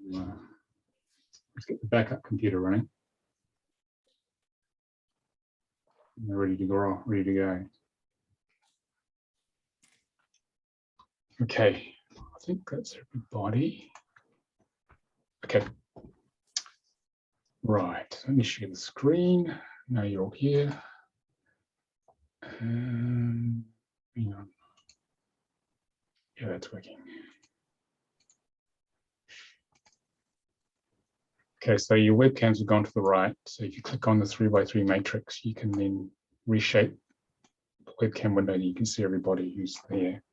let's get the backup computer running. We're ready to go. Ready to go. Okay, I think that's everybody. Okay. Right, let me share the screen. Now you're all here. Hang on. Yeah, that's working. Okay, so your webcams have gone to the right. So if you click on the 3x3 matrix, you can then reshape the webcam window and you can see everybody who's there.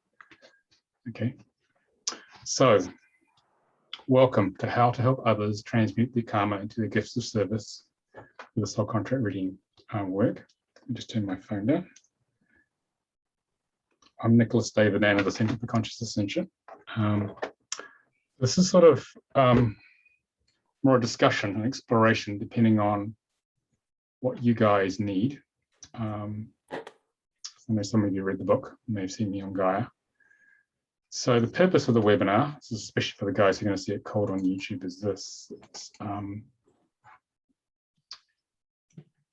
Okay, so welcome to How to Help Others Transmute their Karma into the Gifts of Service with the soul contract reading work. Let me just turn my phone down. I'm Nicholas David Ann of the Center for Conscious Ascension. This is sort of more a discussion and exploration depending on what you guys need. I know some of you read the book, you may have seen me on Gaia. So the purpose of the webinar, this is especially for the guys who are going to see it cold on YouTube, is this.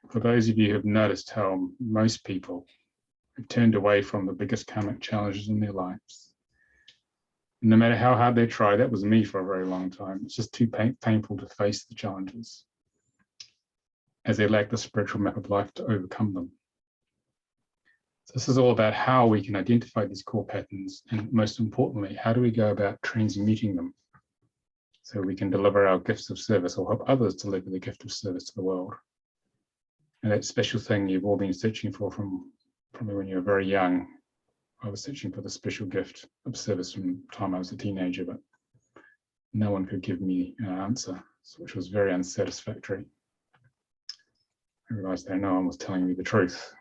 For those of you who have noticed how most people have turned away from the biggest karmic challenges in their lives. No matter how hard they try, that was me for a very long time. It's just too painful to face the challenges, as they lack the spiritual map of life to overcome them. So this is all about how we can identify these core patterns, and most importantly, how do we go about transmuting them so we can deliver our gifts of service or help others deliver the gift of service to the world. And that special thing you've all been searching for from probably when you were very young. I was searching for the special gift of service from the time I was a teenager, but no one could give me an answer, which was very unsatisfactory. I realized that no one was telling me the truth.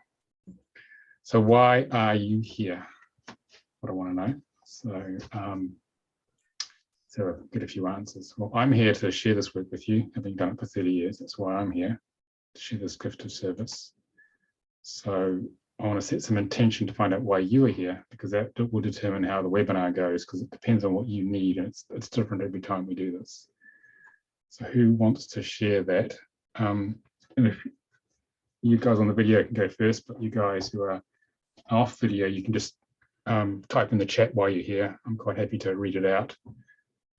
So why are you here? What I want to know. So I'll get a few answers. Well, I'm here to share this work with you, having done it for 30 years. That's why I'm here, to share this gift of service. So I want to set some intention to find out why you are here, because that will determine how the webinar goes, because it depends on what you need, and it's different every time we do this. So who wants to share that? And if you guys on the video can go first, but you guys who are off video, you can just type in the chat why you're here. I'm quite happy to read it out.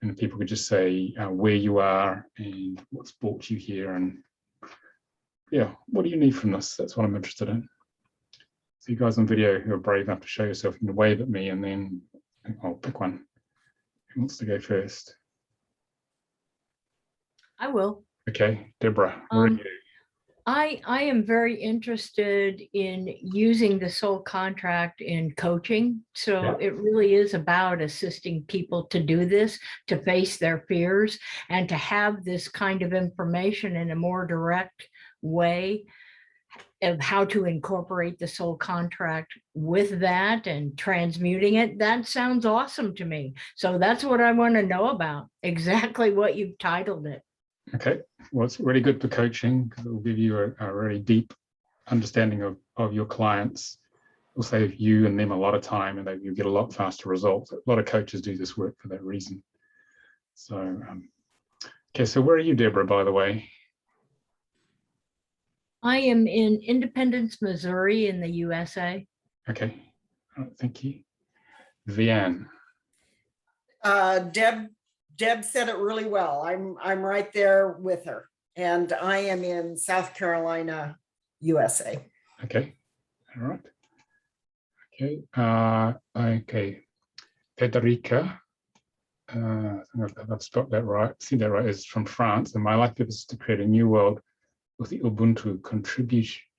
And people could just say where you are and what's brought you here, and yeah, what do you need from this? That's what I'm interested in. So you guys on video who are brave enough to show yourself, you can wave at me and then I'll pick one. Who wants to go first? I will. Okay, Deborah, where are you? I am very interested in using the soul contract in coaching. So yeah. It really is about assisting people to do this, to face their fears, and to have this kind of information in a more direct way of how to incorporate the soul contract with that and transmuting it. That sounds awesome to me. So that's what I want to know about, exactly what you've titled it. Okay, well, it's really good for coaching because it will give you a really deep understanding of your clients. It will save you and them a lot of time, and you'll get a lot faster results. A lot of coaches do this work for that reason. So, okay, so where are you, Deborah, by the way? I am in Independence, Missouri in the USA. Okay, all right, thank you. Vianne. Deb said it really well. I'm right there with her, and I am in South Carolina, USA. Okay, all right. Okay, okay. Federica, I think I've spelled that right. Seen that right? Is from France, and my life purpose is to create a new world with the Ubuntu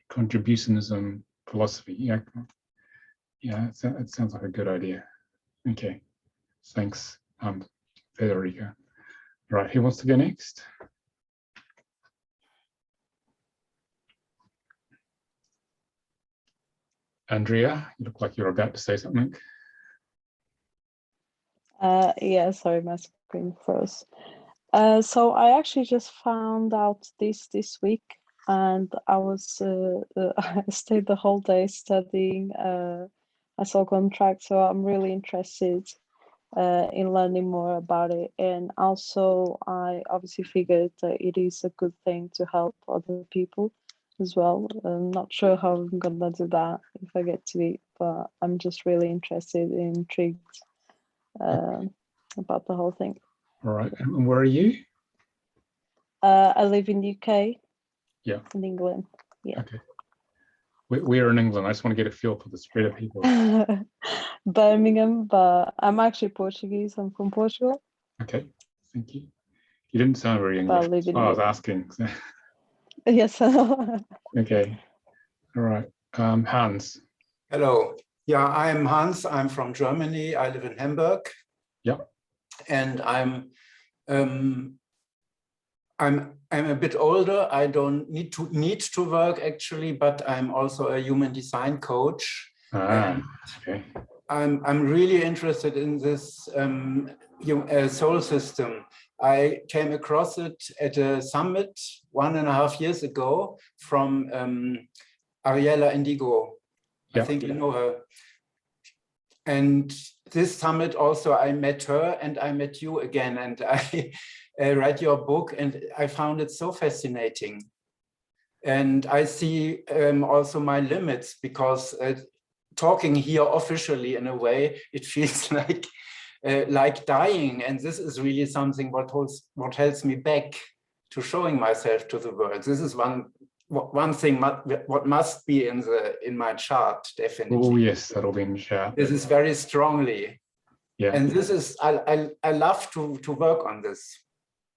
contributionism philosophy. Yeah, it sounds like a good idea. Okay, thanks, Federica. All right, who wants to go next? Andrea, you look like you're about to say something. Yeah, sorry, my screen froze. So I actually just found out this week, and I was I stayed the whole day studying a soul contract. So I'm really interested in learning more about it. And also, I obviously figured that it is a good thing to help other people as well. I'm not sure how I'm gonna do that if I get to it, but I'm just really interested and intrigued about the whole thing. All right. And where are you? I live in the UK. Yeah. In England. Yeah. Okay. We're in England. I just want to get a feel for the spread of people. Birmingham, but I'm actually Portuguese. I'm from Portugal. Okay. Thank you. You didn't sound very But I English. live That's in why I was asking. Yes. Okay. All right. Hans. Hello. Yeah, I'm Hans. I'm from Germany. I live in Hamburg. Yeah. And I'm a bit older. I don't need to work actually, but I'm also a human design coach. Ah, okay. I'm really interested in this soul system. I came across it at a summit 1.5 years ago from Ariella Indigo. Yeah. I think you know her. And this summit also, I met her and I met you again, and I read your book and I found it so fascinating. And I see also my limits, because talking here officially in a way, it feels like dying. And this is really something what holds me back to showing myself to the world. This is one thing what must be in my chart, definitely. Oh yes, that'll be in the chat. This is very strongly. Yeah. And this is I love to work on this.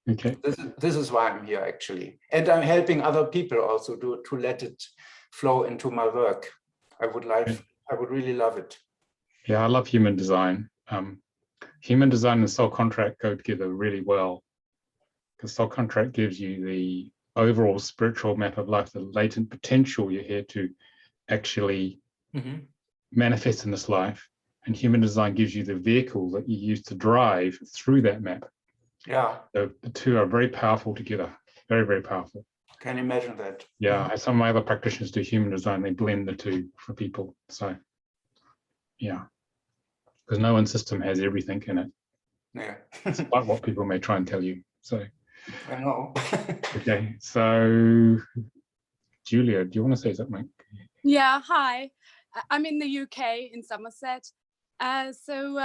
Okay. This is why I'm here actually. And I'm helping other people also to let it flow into my work. I would really love it. Yeah, I love human design. Human design and soul contract go together really well, because soul contract gives you the overall spiritual map of life, the latent potential you're here to actually manifest in this life. And human design gives you the vehicle that you use to drive through that map. Yeah. So the two are very powerful together. Very, very powerful. Can imagine that. Yeah, some of my other practitioners do human design. They blend the two for people. So yeah, because no one system has everything in it. Yeah. Despite what people may try and tell you. So I know. okay, so Julia, do you want to say something? Yeah, hi. I'm in the UK in Somerset. So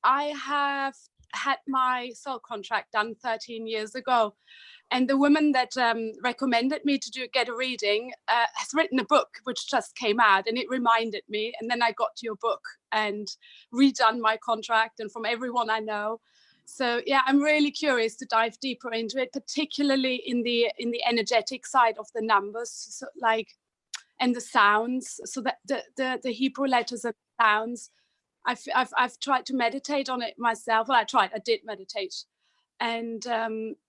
I have had my soul contract done 13 years ago. And the woman that recommended me to get a reading has written a book which just came out, and it reminded me. And then I got your book and redone my contract, and from everyone I know. So yeah, I'm really curious to dive deeper into it, particularly in the energetic side of the numbers, so and the sounds. So that the Hebrew letters and sounds. I've tried to meditate on it myself. Well, I did meditate. And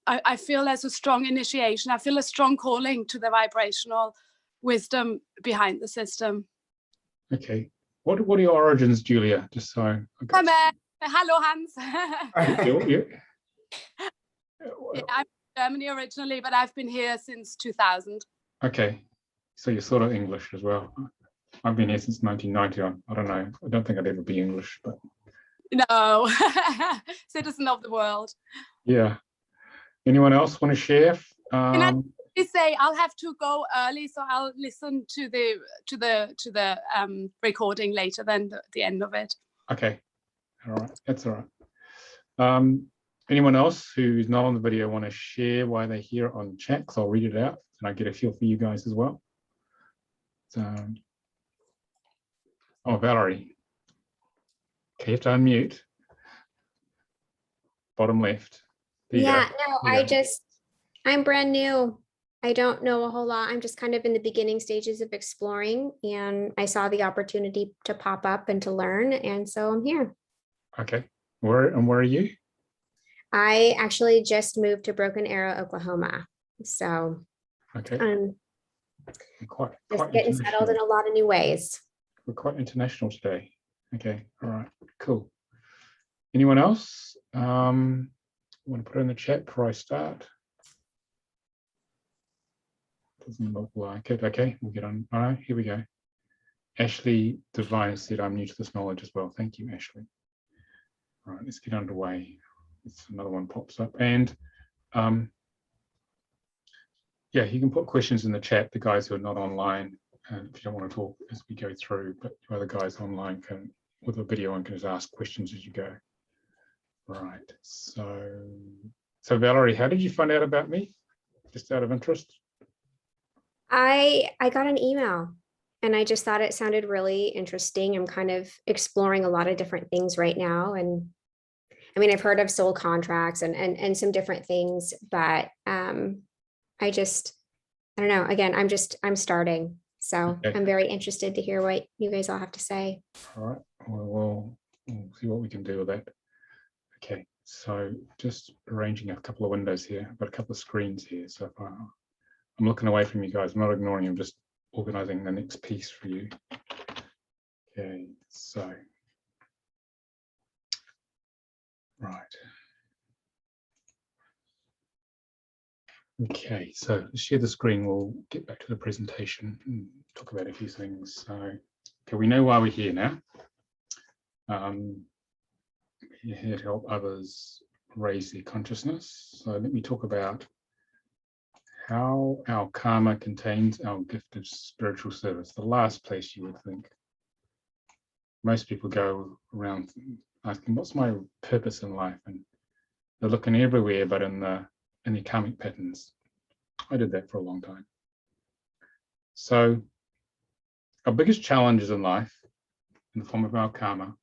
I feel there's a strong initiation. I feel a strong calling to the vibrational wisdom behind the system. Okay. What are your origins, Julia? Just so. Hello, Hans. Yeah, I'm from Germany originally, but I've been here since 2000. okay. So you're sort of English as well. I've been here since 1990. I don't know. I don't think I'd ever be English, but. No, citizen of the world. Yeah. Anyone else want to share? Can I say I'll have to go early, so I'll listen to the recording later than the end of it. Okay. All right. That's all right. Anyone else who's not on the video want to share why they're here on chat? Because I'll read it out and I get a feel for you guys as well. So, oh, Valerie. Okay, you have to unmute. Bottom left. There you Yeah, go. no, I'm brand new. I don't know a whole lot. I'm just kind of in the beginning stages of exploring, and I saw the opportunity to pop up and to learn, and so I'm here. Okay. Where are you? I actually just moved to Broken Arrow, Oklahoma. So Okay. Quite just getting settled in a lot of new ways. We're quite international today. Okay. All right. Cool. Anyone else? Want to put it in the chat before I start? Doesn't look like it. Okay, we'll get on. All right, here we go. Ashley Devine said, I'm new to this knowledge as well. Thank you, Ashley. Right, let's get underway. It's another one pops up. And yeah, you can put questions in the chat, the guys who are not online, if you don't want to talk as we go through, but the other guys online can, with a video, and can just ask questions as you go. Right, so Valerie, how did you find out about me? Just out of interest? I got an email and I just thought it sounded really interesting. I'm kind of exploring a lot of different things right now. And I mean, I've heard of soul contracts and some different things, but I don't know. Again, I'm starting. So Okay. I'm very interested to hear what you guys all have to say. All right, well, we'll see what we can do with that. Okay, so just arranging a couple of windows here. I've got a couple of screens here. So if I'm looking away from you guys, I'm not ignoring you, I'm just organizing the next piece for you. Okay, so, right. Okay, so let's share the screen. We'll get back to the presentation and talk about a few things. So, okay, we know why we're here now. We're here to help others raise their consciousness. So let me talk about how our karma contains our gift of spiritual service. The last place you would think. Most people go around asking, what's my purpose in life? And they're looking everywhere, but in the karmic patterns. I did that for a long time. So our biggest challenges in life, in the form of our karma,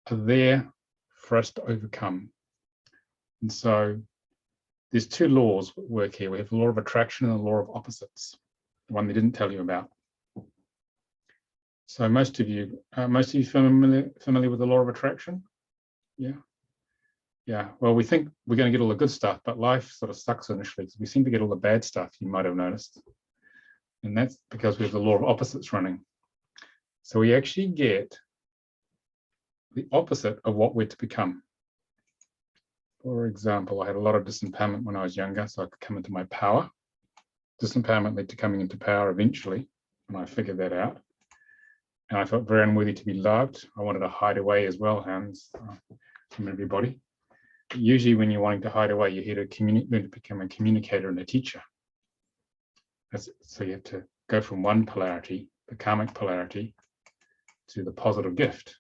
are there for us to overcome. And so there's two laws that work here. We have the law of attraction and the law of opposites, the one they didn't tell you about. So most of you familiar with the law of attraction? Yeah. Yeah, well, we think we're going to get all the good stuff, but life sort of sucks initially because we seem to get all the bad stuff, you might have noticed. And that's because we have the law of opposites running. So we actually get the opposite of what we're to become. For example, I had a lot of disempowerment when I was younger, so I could come into my power. Disempowerment led to coming into power eventually, and I figured that out. And I felt very unworthy to be loved. I wanted to hide away as well, Hans, from everybody. Usually when you're wanting to hide away, you're here to learn to become a communicator and a teacher. So you have to go from one polarity, the karmic polarity, to the positive gift.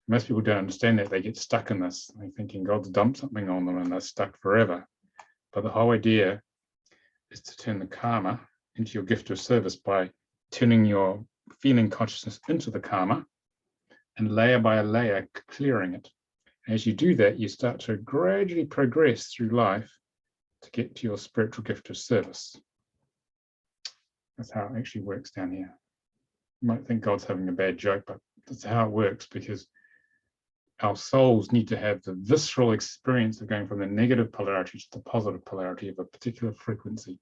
Most people don't understand that. They get stuck in this. They're thinking God's dumped something on them and they're stuck forever. But the whole idea is to turn the karma into your gift of service by turning your feeling consciousness into the karma and layer by layer clearing it. As you do that, you start to gradually progress through life to get to your spiritual gift of service. That's how it actually works down here. You might think God's having a bad joke, but that's how it works, because our souls need to have the visceral experience of going from the negative polarity to the positive polarity of a particular frequency.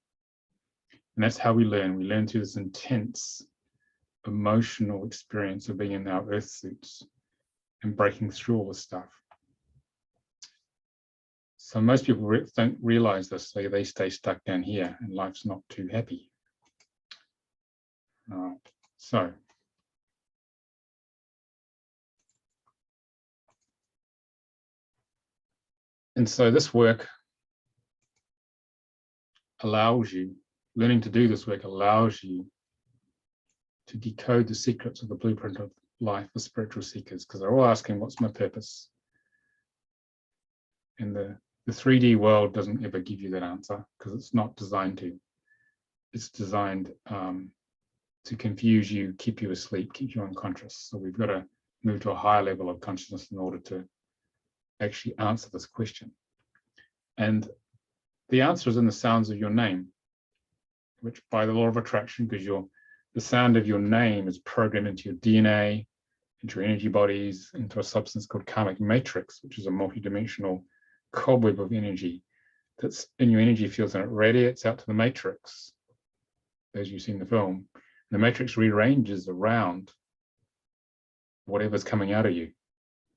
And that's how we learn. We learn through this intense emotional experience of being in our earth suits and breaking through all this stuff. So most people don't realize this, so they stay stuck down here and life's not too happy. All right, so. And so this work allows you, learning to do this work allows you to decode the secrets of the blueprint of life for spiritual seekers, because they're all asking, what's my purpose? And the 3D world doesn't ever give you that answer because it's not designed to. It's designed to confuse you, keep you asleep, keep you unconscious. So we've got to move to a higher level of consciousness in order to actually answer this question. And the answer is in the sounds of your name, which by the law of attraction, because the sound of your name is programmed into your DNA, into your energy bodies, into a substance called karmic matrix, which is a multidimensional cobweb of energy that's in your energy fields, and it radiates out to the matrix, as you see in the film. The matrix rearranges around whatever's coming out of you,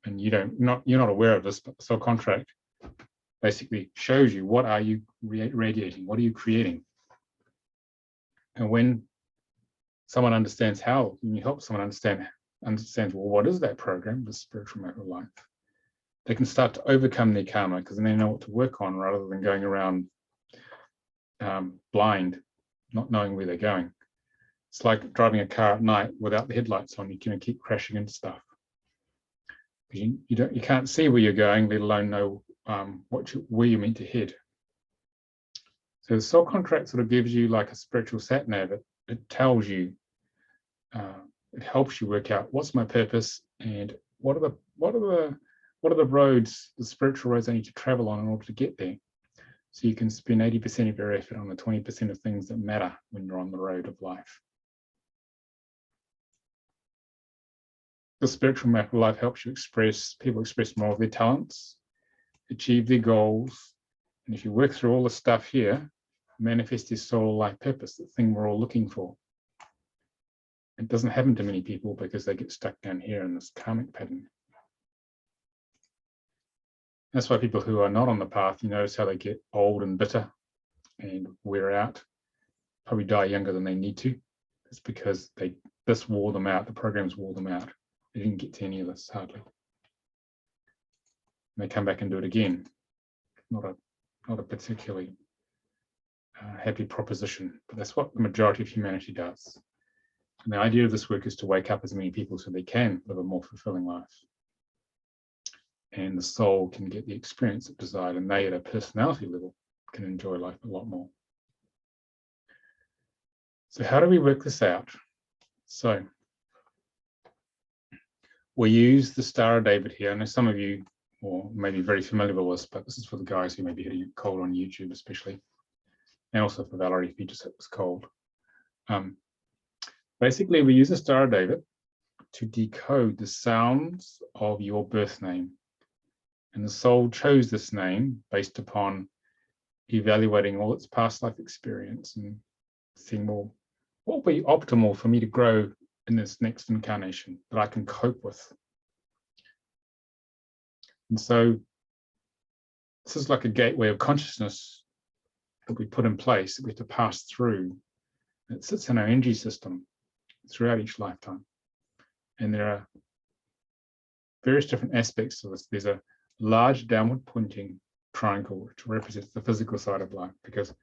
and you're not aware of this, but the soul contract basically shows you what are you radiating, what are you creating. And when someone understands when you help someone understand understands, well, what is that program, the spiritual map of life? They can start to overcome their karma because then they know what to work on rather than going around blind, not knowing where they're going. It's like driving a car at night without the headlights on. You're going to keep crashing into stuff. You can't see where you're going, let alone know where you're meant to head. So the soul contract sort of gives you like a spiritual sat nav. It tells you, it helps you work out what's my purpose and what are the roads, the spiritual roads I need to travel on in order to get there. So you can spend 80% of your effort on the 20% of things that matter when you're on the road of life. The spiritual map of life helps you people express more of their talents, achieve their goals. And if you work through all the stuff here, manifest your soul life purpose, the thing we're all looking for. It doesn't happen to many people because they get stuck down here in this karmic pattern. That's why people who are not on the path, you notice how they get old and bitter and wear out, probably die younger than they need to. It's because this wore them out, the programs wore them out. They didn't get to any of this hardly. And they come back and do it again. Not a particularly happy proposition, but that's what the majority of humanity does. And the idea of this work is to wake up as many people so they can live a more fulfilling life. And the soul can get the experience it desired, and they at a personality level can enjoy life a lot more. So how do we work this out? So we use the Star of David here. I know some of you may be very familiar with this, but this is for the guys who may be hitting it cold on YouTube especially, and also for Valerie if you just hit this cold. Basically, we use the Star of David to decode the sounds of your birth name. And the soul chose this name based upon evaluating all its past life experience and seeing, well, what will be optimal for me to grow in this next incarnation that I can cope with. And so this is like a gateway of consciousness that we put in place that we have to pass through. It sits in our energy system throughout each lifetime. And there are various different aspects to this. There's a large downward pointing triangle which represents the physical side of life, because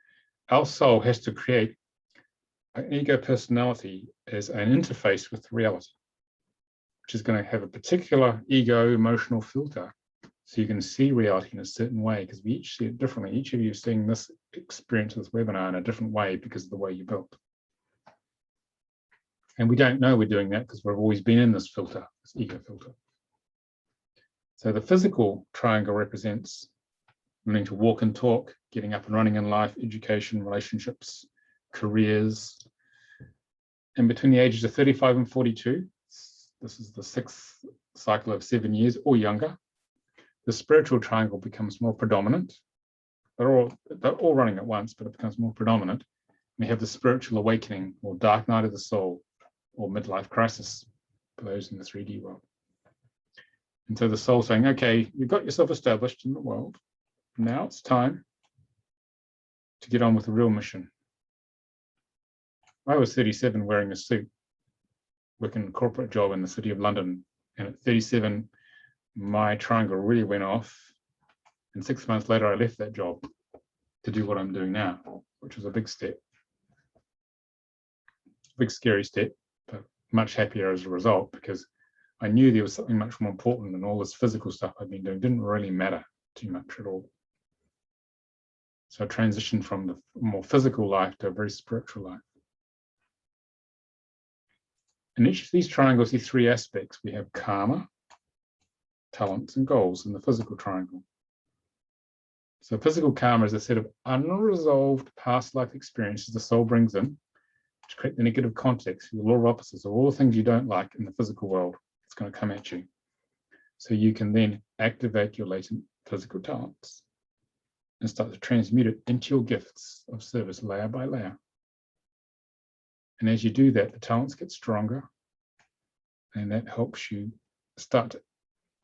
our soul has to create an ego personality as an interface with reality, which is going to have a particular ego emotional filter so you can see reality in a certain way, because we each see it differently. Each of you is seeing this experience, this webinar in a different way because of the way you're built. And we don't know we're doing that because we've always been in this filter, this ego filter. So the physical triangle represents learning to walk and talk, getting up and running in life, education, relationships, careers. And between the ages of 35 and 42, this is the 6th cycle of 7 years or younger, the spiritual triangle becomes more predominant. They're all running at once, but it becomes more predominant. We have the spiritual awakening or dark night of the soul or midlife crisis for those in the 3D world. And so the soul saying, okay, you've got yourself established in the world. Now it's time to get on with the real mission. I was 37 wearing a suit, working a corporate job in the city of London. And at 37, my triangle really went off. And 6 months later, I left that job to do what I'm doing now, which was a big step. Big, scary step, but much happier as a result, because I knew there was something much more important than all this physical stuff I'd been doing. It didn't really matter too much at all. So I transitioned from the more physical life to a very spiritual life. In each of these triangles, these 3 aspects, we have karma, talents, and goals in the physical triangle. So physical karma is a set of unresolved past life experiences the soul brings in to create the negative context, the law of opposites, of all the things you don't like in the physical world. It's going to come at you. So you can then activate your latent physical talents and start to transmute it into your gifts of service layer by layer. And as you do that, the talents get stronger, and that helps you start to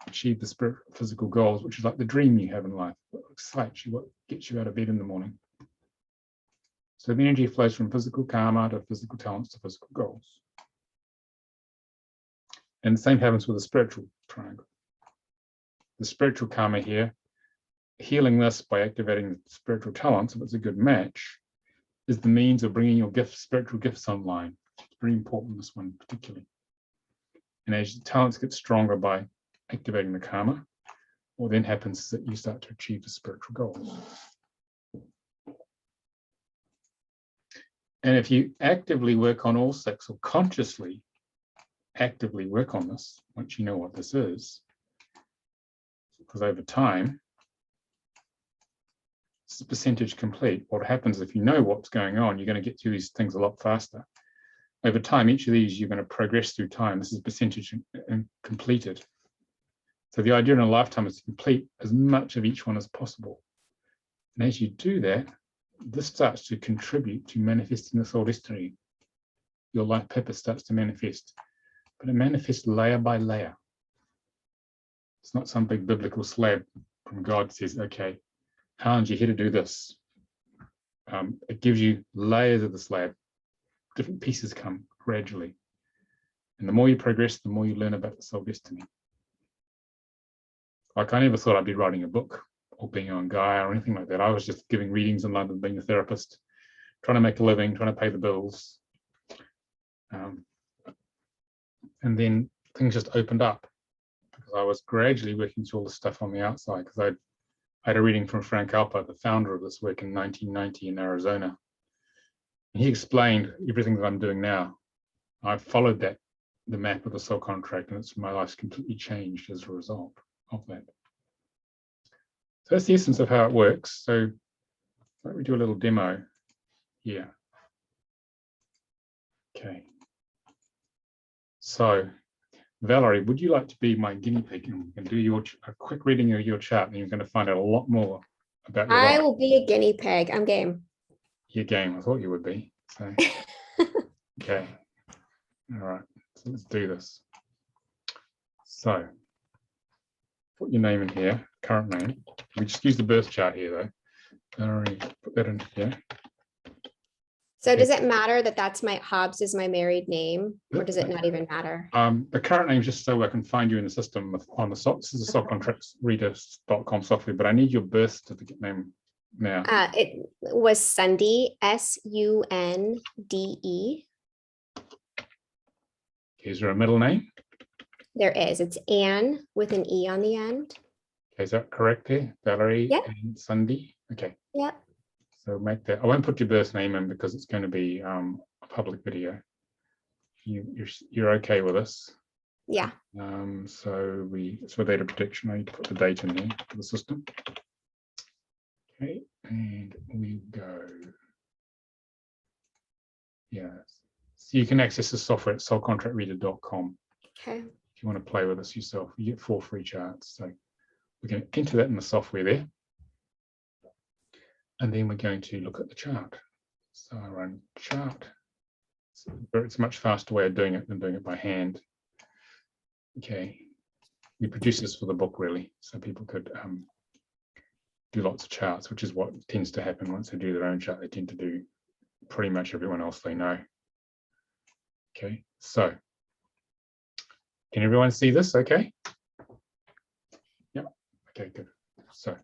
achieve the spirit physical goals, which is like the dream you have in life, what excites you, what gets you out of bed in the morning. So the energy flows from physical karma to physical talents to physical goals. And the same happens with the spiritual triangle. The spiritual karma here, healing this by activating the spiritual talents, if it's a good match, is the means of bringing your gifts, spiritual gifts online. It's very important, this one particularly. And as the talents get stronger by activating the karma, what then happens is that you start to achieve the spiritual goals. And if you actively work on all six, or consciously actively work on this, once you know what this is, because over time, it's the percentage complete. What happens if you know what's going on, you're going to get through these things a lot faster. Over time, each of these you're going to progress through time. This is percentage completed. So the idea in a lifetime is to complete as much of each one as possible. And as you do that, this starts to contribute to manifesting the soul destiny. Your life purpose starts to manifest, but it manifests layer by layer. It's not some big biblical slab from God says, okay, Hans, you're here to do this. It gives you layers of the slab. Different pieces come gradually. And the more you progress, the more you learn about the soul destiny. Like I never thought I'd be writing a book or being on Gaia or anything like that. I was just giving readings in London, being a therapist, trying to make a living, trying to pay the bills. And then things just opened up because I was gradually working through all the stuff on the outside, because I had a reading from Frank Alpa, the founder of this work in 1990 in Arizona. And he explained everything that I'm doing now. I've followed that, the map of the soul contract, and my life's completely changed as a result of that. So that's the essence of how it works. So let me do a little demo here. Okay. So Valerie, would you like to be my guinea pig and do a quick reading of your chart, and you're going to find out a lot more about your I life. will be a guinea pig. I'm game. Your game, I thought you would be. So okay. All right. So let's do this. So put your name in here, current name. We just use the birth chart here though. Valerie, put that in here. So does it matter that that's Hobbs is my married name, or does it not even matter? The current name is just so I can find you in the system on the this is a soul contracts reader.com software, but I need your birth certificate name now. It was Sunday, Sunde. Is there a middle name? There is. It's Anne with an E on the end. Okay, is that correct there? Valerie Yep. and Sunday? Okay. Yep. So make that, I won't put your birth name in because it's going to be a public video. You're okay with this? Yeah. So it's for data protection. I need to put the date in there for the system. Okay, and we go. Yeah. So you can access the software at soulcontractreader.com. Okay. If you want to play with this yourself, you get 4 free charts. So we're going to enter that in the software there. And then we're going to look at the chart. So I run chart. It's a much faster way of doing it than doing it by hand. Okay. We produce this for the book really, so people could do lots of charts, which is what tends to happen once they do their own chart. They tend to do pretty much everyone else they know. Okay, so can everyone see this okay? Yep, okay, good. So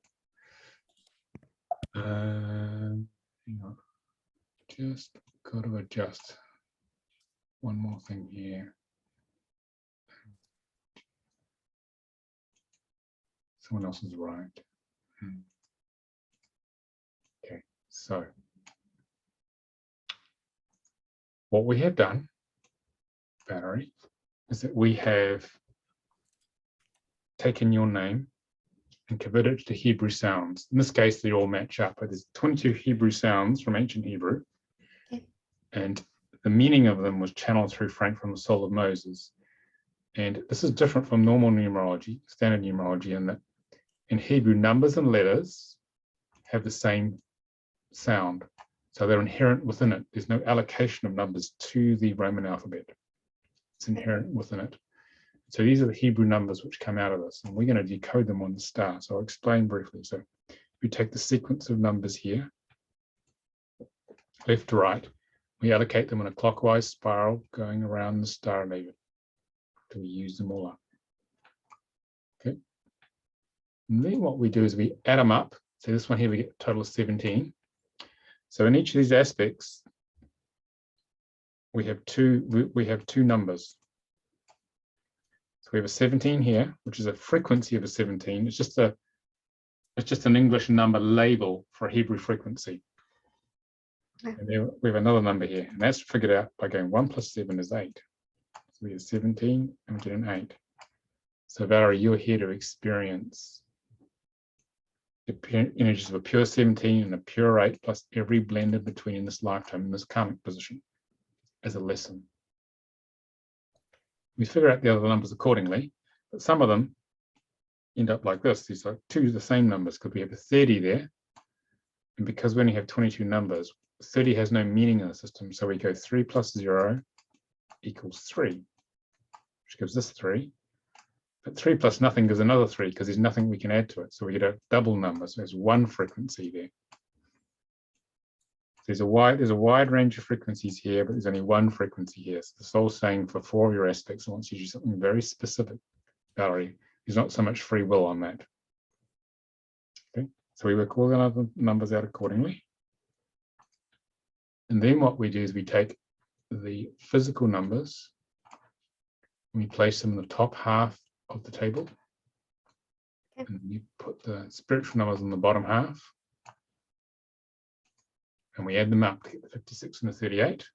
hang on, just got to adjust one more thing here. Someone else has arrived. Okay, so what we have done, Valerie, is that we have taken your name and converted it to Hebrew sounds. In this case, they all match up, but there's 22 Hebrew sounds from ancient Hebrew. Okay. And the meaning of them was channeled through Frank from the soul of Moses. And this is different from normal numerology, standard numerology, in that in Hebrew, numbers and letters have the same sound. So they're inherent within it. There's no allocation of numbers to the Roman alphabet. It's inherent within it. So these are the Hebrew numbers which come out of this, and we're going to decode them on the star. So I'll explain briefly. So we take the sequence of numbers here, left to right. We allocate them in a clockwise spiral going around the star lever. till we use them all up. Okay. And then what we do is we add them up. So this one here, we get a total of 17. So in each of these aspects, we have two numbers. So we have a 17 here, which is a frequency of a 17. It's just an English number label for a Hebrew frequency. Okay. And then we have another number here, and that's figured out by going 1 plus 7 is 8. So we have 17 and we get an 8. So Valerie, you're here to experience the energies of a pure 17 and a pure 8 plus every blend in between in this lifetime in this karmic position as a lesson. We figure out the other numbers accordingly, but some of them end up like this. These are two of the same numbers because we have a 30 there. And because we only have 22 numbers, 30 has no meaning in the system. So we go 3 plus 0 equals 3, which gives us 3. But 3 plus nothing gives another 3 because there's nothing we can add to it. So we get a double number. So there's one frequency there. There's a wide range of frequencies here, but there's only one frequency here. So the soul's saying for 4 of your aspects, it wants you to do something very specific, Valerie. There's not so much free will on that. Okay, so we work all the other numbers out accordingly. And then what we do is we take the physical numbers and we place them in the top half of the table. Okay. And we put the spiritual numbers in the bottom half. And we add them up to get the 56 and the 38.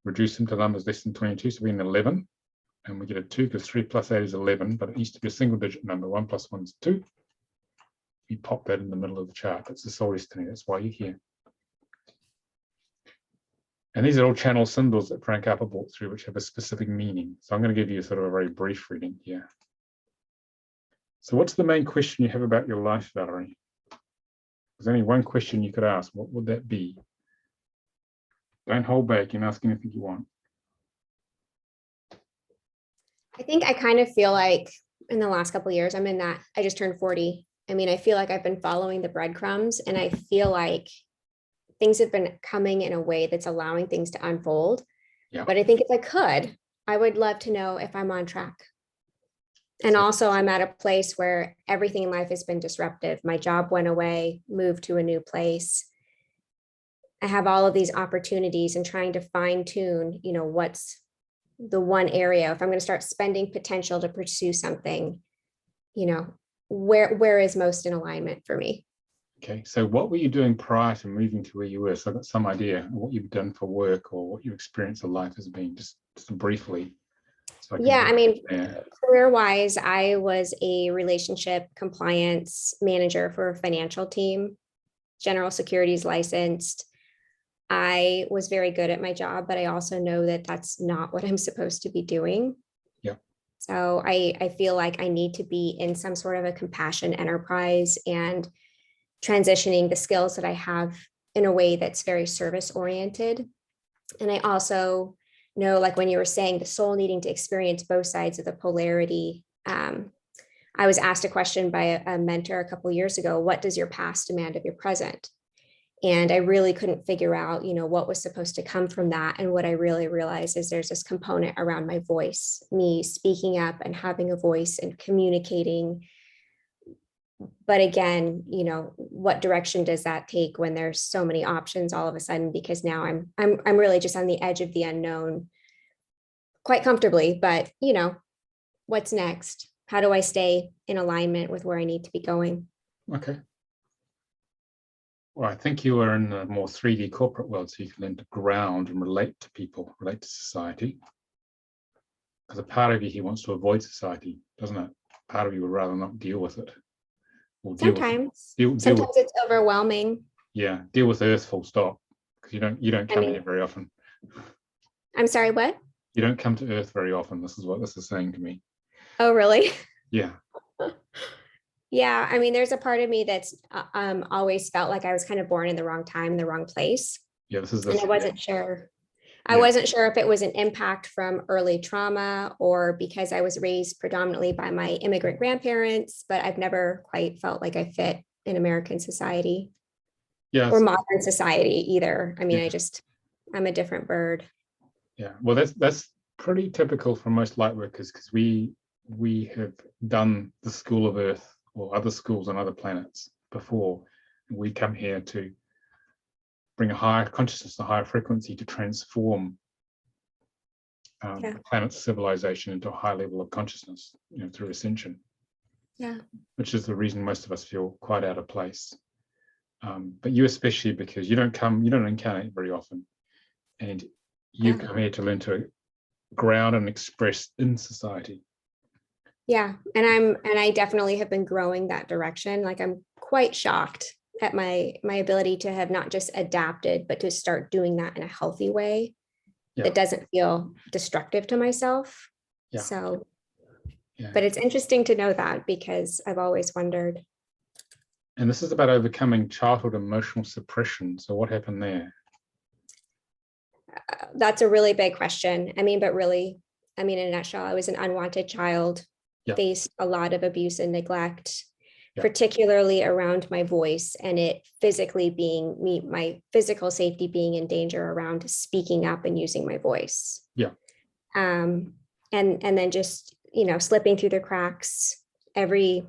Reduce them to numbers less than 22, so we're in 11. And we get a 2 because 3 plus 8 is 11, but it needs to be a single digit number. 1 plus 1 is 2. We pop that in the middle of the chart. That's the soul destiny. That's why you're here. And these are all channel symbols that Frank Upper brought through, which have a specific meaning. So I'm going to give you sort of a very brief reading here. So what's the main question you have about your life, Valerie? There's only one question you could ask. What would that be? Don't hold back. You can ask anything you want. I think I kind of feel like in the last couple of years, I'm in that I just turned 40. I mean, I feel like I've been following the breadcrumbs and I feel like things have been coming in a way that's allowing things to unfold. Yeah. But I think if I could, I would love to know if I'm on track. And So- also I'm at a place where everything in life has been disruptive. My job went away, moved to a new place. I have all of these opportunities and trying to fine tune, what's the one area, if I'm going to start spending potential to pursue something, where is most in alignment for me? Okay, so what were you doing prior to moving to where you were? So I've got some idea of what you've done for work or what your experience of life has been, just briefly. So I mean, yeah. career-wise, I was a relationship compliance manager for a financial team, general securities licensed. I was very good at my job, but I also know that that's not what I'm supposed to be doing. Yeah. So I feel like I need to be in some sort of a compassion enterprise and transitioning the skills that I have in a way that's very service oriented. And I also know, like when you were saying the soul needing to experience both sides of the polarity, I was asked a question by a mentor a couple of years ago, what does your past demand of your present? And I really couldn't figure out, what was supposed to come from that. And what I really realized is there's this component around my voice, me speaking up and having a voice and communicating. But again, what direction does that take when there's so many options all of a sudden? Because now I'm really just on the edge of the unknown quite comfortably, but what's next? How do I stay in alignment with where I need to be going? Okay. Well, I think you are in the more 3D corporate world, so you can learn to ground and relate to people, relate to society. Because a part of you here wants to avoid society, doesn't it? Part of you would rather not deal with it. Or Sometimes deal sometimes with, it's overwhelming. yeah, deal with Earth full stop. Because you don't come here very often. I'm sorry, what? You don't come to Earth very often. This is what this is saying to me. Oh, really? Yeah. Yeah, I mean, there's a part of me that's always felt like I was kind of born in the wrong time, in the wrong place. Yeah, this is And this. I wasn't sure. I Yeah. wasn't sure if it was an impact from early trauma or because I was raised predominantly by my immigrant grandparents, but I've never quite felt like I fit in American society Yeah. or modern society either. I mean, Yeah. I'm a different bird. Yeah. Well, that's pretty typical for most light workers because we have done the School of Earth or other schools on other planets before. We come here to bring a higher consciousness, a higher frequency to transform Yeah. the planet's civilization into a high level of consciousness, through ascension. Yeah. Which is the reason most of us feel quite out of place. But you especially, because you don't incarnate very often, and you've Yeah. come here to learn to ground and express in society. Yeah, and I definitely have been growing that direction. Like I'm quite shocked at my ability to have not just adapted, but to start doing that in a healthy way that doesn't feel destructive to myself. Yeah. So, Yeah. but it's interesting to know that because I've always wondered. And this is about overcoming childhood emotional suppression. So what happened there? That's a really big question. I mean, but really, I mean, in a nutshell, I was an unwanted child, faced a lot of abuse and neglect, particularly around my voice, and it physically being me, my physical safety being in danger around speaking up and using my voice. Yeah. And then just, slipping through the cracks, every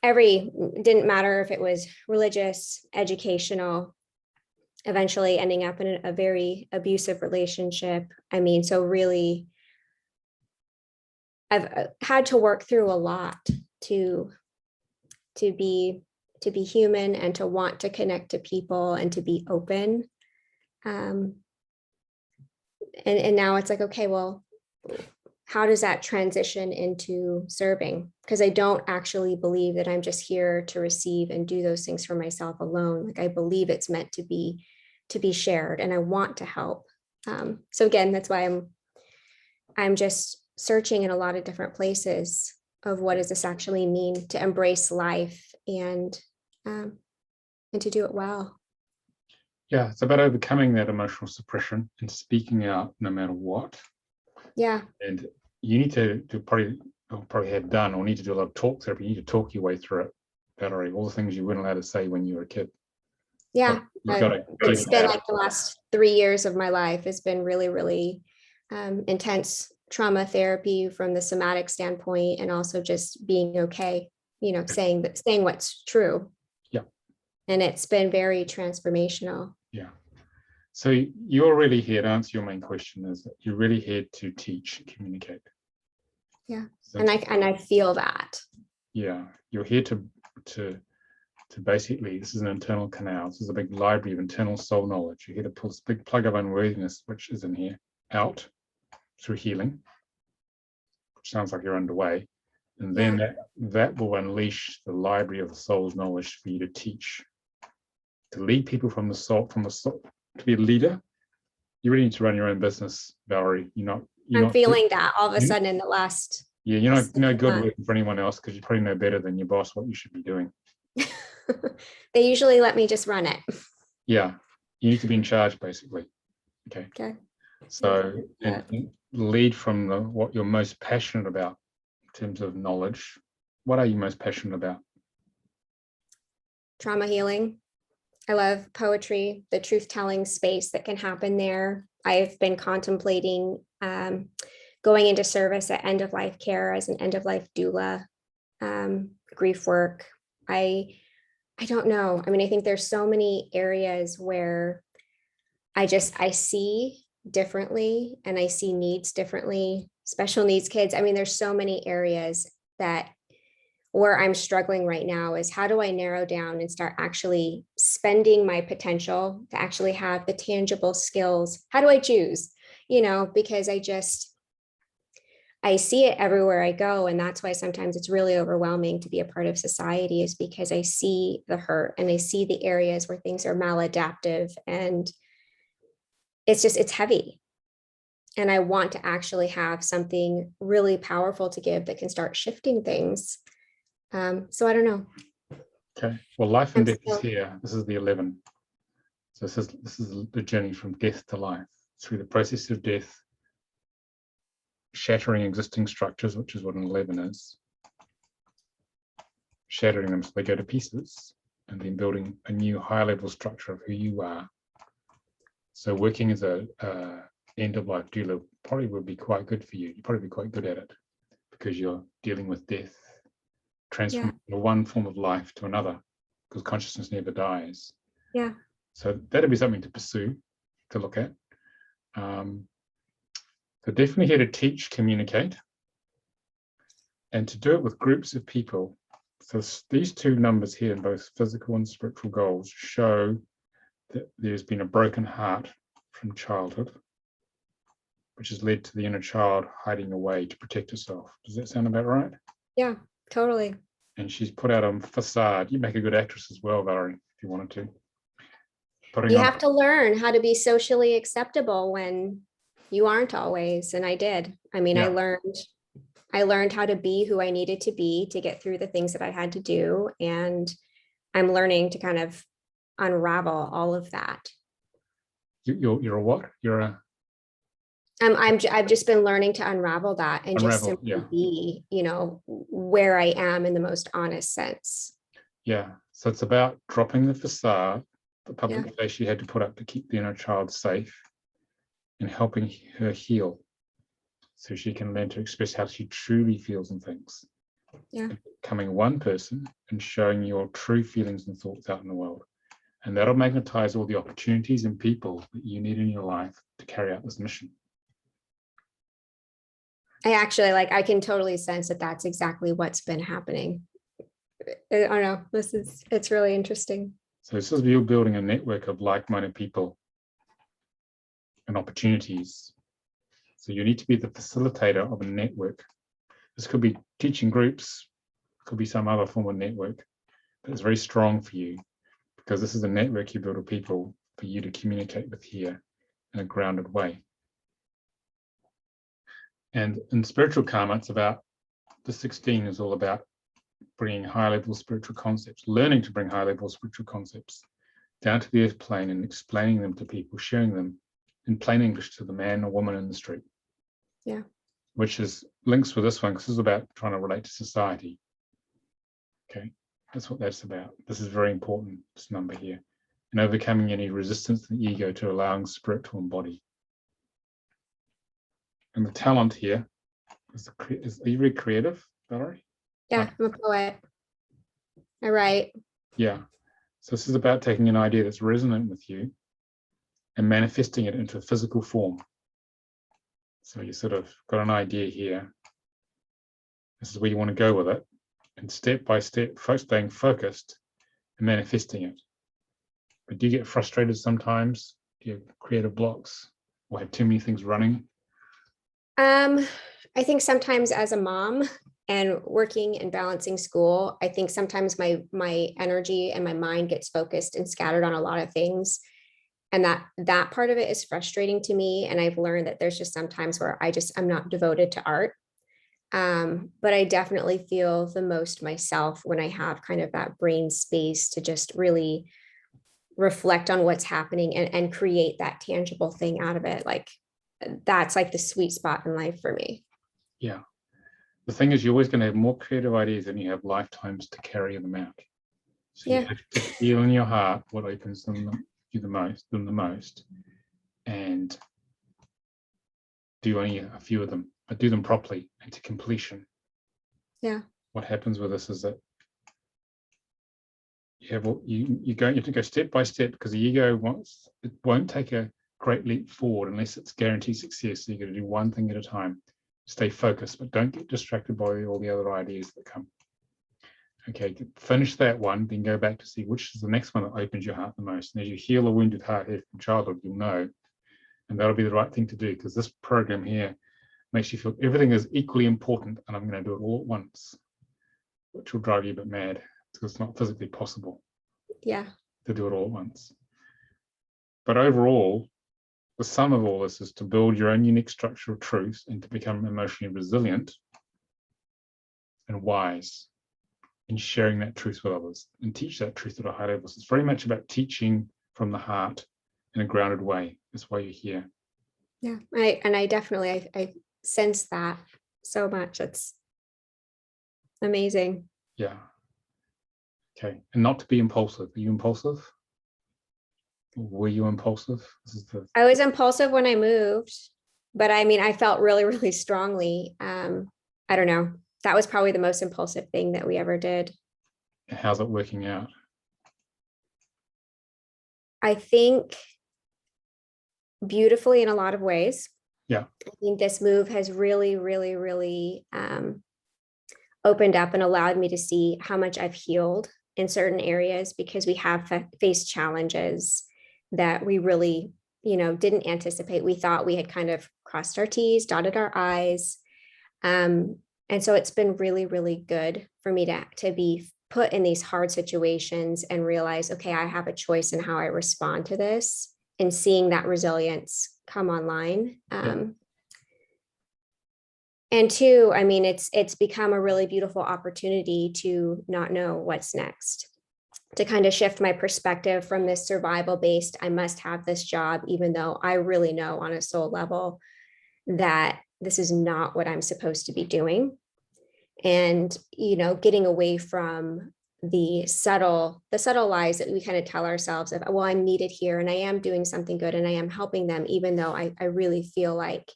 didn't matter if it was religious, educational, eventually ending up in a very abusive relationship. I mean, so really, I've had to work through a lot to be human and to want to connect to people and to be open. And now it's like, okay, well, how does that transition into serving? Because I don't actually believe that I'm just here to receive and do those things for myself alone. Like I believe it's meant to be shared, and I want to help. So again, that's why I'm just searching in a lot of different places of what does this actually mean to embrace life and to do it well. Yeah, it's about overcoming that emotional suppression and speaking out no matter what. Yeah. And you need to probably have done or need to do a lot of talk therapy. You need to talk your way through it, Valerie. All the things you weren't allowed to say when you were a kid. Yeah. It's been out. like the last 3 years of my life has been really, really intense trauma therapy from the somatic standpoint, and also just being okay, saying what's true. Yeah. And it's been very transformational. Yeah. So you're really here to answer your main question, is that you're really here to teach and communicate. Yeah. So And I feel that. Yeah. You're here to basically, this is an internal canal. This is a big library of internal soul knowledge. You're here to pull this big plug of unworthiness, which is in here, out through healing, which sounds like you're underway. And then that will unleash the library of the soul's knowledge for you to teach, to lead people from the soul, to be a leader. You really need to run your own business, Valerie. I'm feeling that all of a sudden in the last. Yeah, you're not no good working for anyone else because you probably know better than your boss what you should be doing. They usually let me just run it. Yeah, you need to be in charge, basically. Okay. So and lead from what you're most passionate about in terms of knowledge. What are you most passionate about? Trauma healing. I love poetry, the truth-telling space that can happen there. I've been contemplating going into service at end-of-life care as an end-of-life doula, grief work. I don't know. I mean, I think there's so many areas where I see differently and I see needs differently, special needs kids. I mean, there's so many areas that where I'm struggling right now is how do I narrow down and start actually spending my potential to actually have the tangible skills? How do I choose? Because I see it everywhere I go. And that's why sometimes it's really overwhelming to be a part of society, is because I see the hurt and I see the areas where things are maladaptive, and it's heavy. And I want to actually have something really powerful to give that can start shifting things. So I don't know. Okay. Well, life and death is here. This is the 11. So this is the journey from death to life, through the process of death, shattering existing structures, which is what an 11 is, shattering them so they go to pieces, and then building a new higher level structure of who you are. So working as a end of life doula probably would be quite good for you. You'd probably be quite good at it because you're dealing with death, transforming one form of life to another, because consciousness never dies. Yeah. So that'd be something to pursue, to look at. So definitely here to teach, communicate, and to do it with groups of people. So these two numbers here in both physical and spiritual goals show that there's been a broken heart from childhood, which has led to the inner child hiding away to protect herself. Does that sound about right? Yeah, totally. And she's put out a facade. You make a good actress as well, Valerie, if you wanted to. Putting You on- have to learn how to be socially acceptable when you aren't always, and I did. I mean, Yeah. I learned how to be who I needed to be to get through the things that I had to do, and I'm learning to kind of unravel all of that. You're a what? You're a I've just been learning to unravel that and just Unravel, simply yeah. be, where I am in the most honest sense. Yeah, so it's about dropping the facade, the public face you had to put up to keep the inner child safe, and helping her heal so she can learn to express how she truly feels and thinks. Yeah. Becoming one person and showing your true feelings and thoughts out in the world. And that'll magnetize all the opportunities and people that you need in your life to carry out this mission. I can totally sense that that's exactly what's been happening. I don't know. It's really interesting. So this is you building a network of like-minded people and opportunities. So you need to be the facilitator of a network. This could be teaching groups, could be some other form of network, but it's very strong for you because this is a network you build of people for you to communicate with here in a grounded way. And in spiritual karma, it's about, the 16 is all about bringing high-level spiritual concepts, learning to bring high-level spiritual concepts down to the earth plane and explaining them to people, sharing them in plain English to the man or woman in the street. Yeah. Which is links with this one, because this is about trying to relate to society. Okay, that's what that's about. This is very important, this number here. And overcoming any resistance in the ego to allowing spirit to embody. And the talent here is, are you very creative, Valerie? Yeah, I'm a poet. I write. Yeah. So this is about taking an idea that's resonant with you and manifesting it into a physical form. So you sort of got an idea here. This is where you want to go with it. And step by step, staying focused and manifesting it. But do you get frustrated sometimes? Do you have creative blocks or have too many things running? I think sometimes as a mom and working and balancing school, I think sometimes my energy and my mind gets focused and scattered on a lot of things. And that part of it is frustrating to me. And I've learned that there's just some times where I'm not devoted to art. But I definitely feel the most myself when I have kind of that brain space to just really reflect on what's happening and create that tangible thing out of it. Like that's like the sweet spot in life for me. Yeah. The thing is, you're always going to have more creative ideas than you have lifetimes to carry them out. So you have to feel in your heart what opens them the most, and do only a few of them, but do them properly and to completion. Yeah. What happens with this is that you have to go step by step, because the ego won't take a great leap forward unless it's guaranteed success. So you're going to do one thing at a time. Stay focused, but don't get distracted by all the other ideas that come. Okay, finish that one, then go back to see which is the next one that opens your heart the most. And as you heal a wounded heart here from childhood, you'll know, and that'll be the right thing to do, because this program here makes you feel everything is equally important, and I'm going to do it all at once, which will drive you a bit mad because it's not physically possible to do it all at once. But overall, the sum of all this is to build your own unique structure of truth and to become emotionally resilient and wise in sharing that truth with others and teach that truth at a high level. So it's very much about teaching from the heart in a grounded way. That's why you're here. Yeah, I sense that so much. It's amazing. Yeah. Okay. And not to be impulsive. Are you impulsive? Were you impulsive? This is the I was impulsive when I moved, but I mean, I felt really, really strongly. I don't know. That was probably the most impulsive thing that we ever did. how's it working out? I think beautifully in a lot of ways. Yeah. I think this move has really, really, really opened up and allowed me to see how much I've healed in certain areas, because we have faced challenges that we really, didn't anticipate. We thought we had kind of crossed our T's, dotted our I's. And so it's been really, really good for me to be put in these hard situations and realize, okay, I have a choice in how I respond to this, and seeing that resilience come online. And two, I mean, it's become a really beautiful opportunity to not know what's next, to kind of shift my perspective from this survival based, I must have this job, even though I really know on a soul level that this is not what I'm supposed to be doing. And, getting away from the subtle lies that we kind of tell ourselves of, well, I'm needed here and I am doing something good and I am helping them, even though I really feel like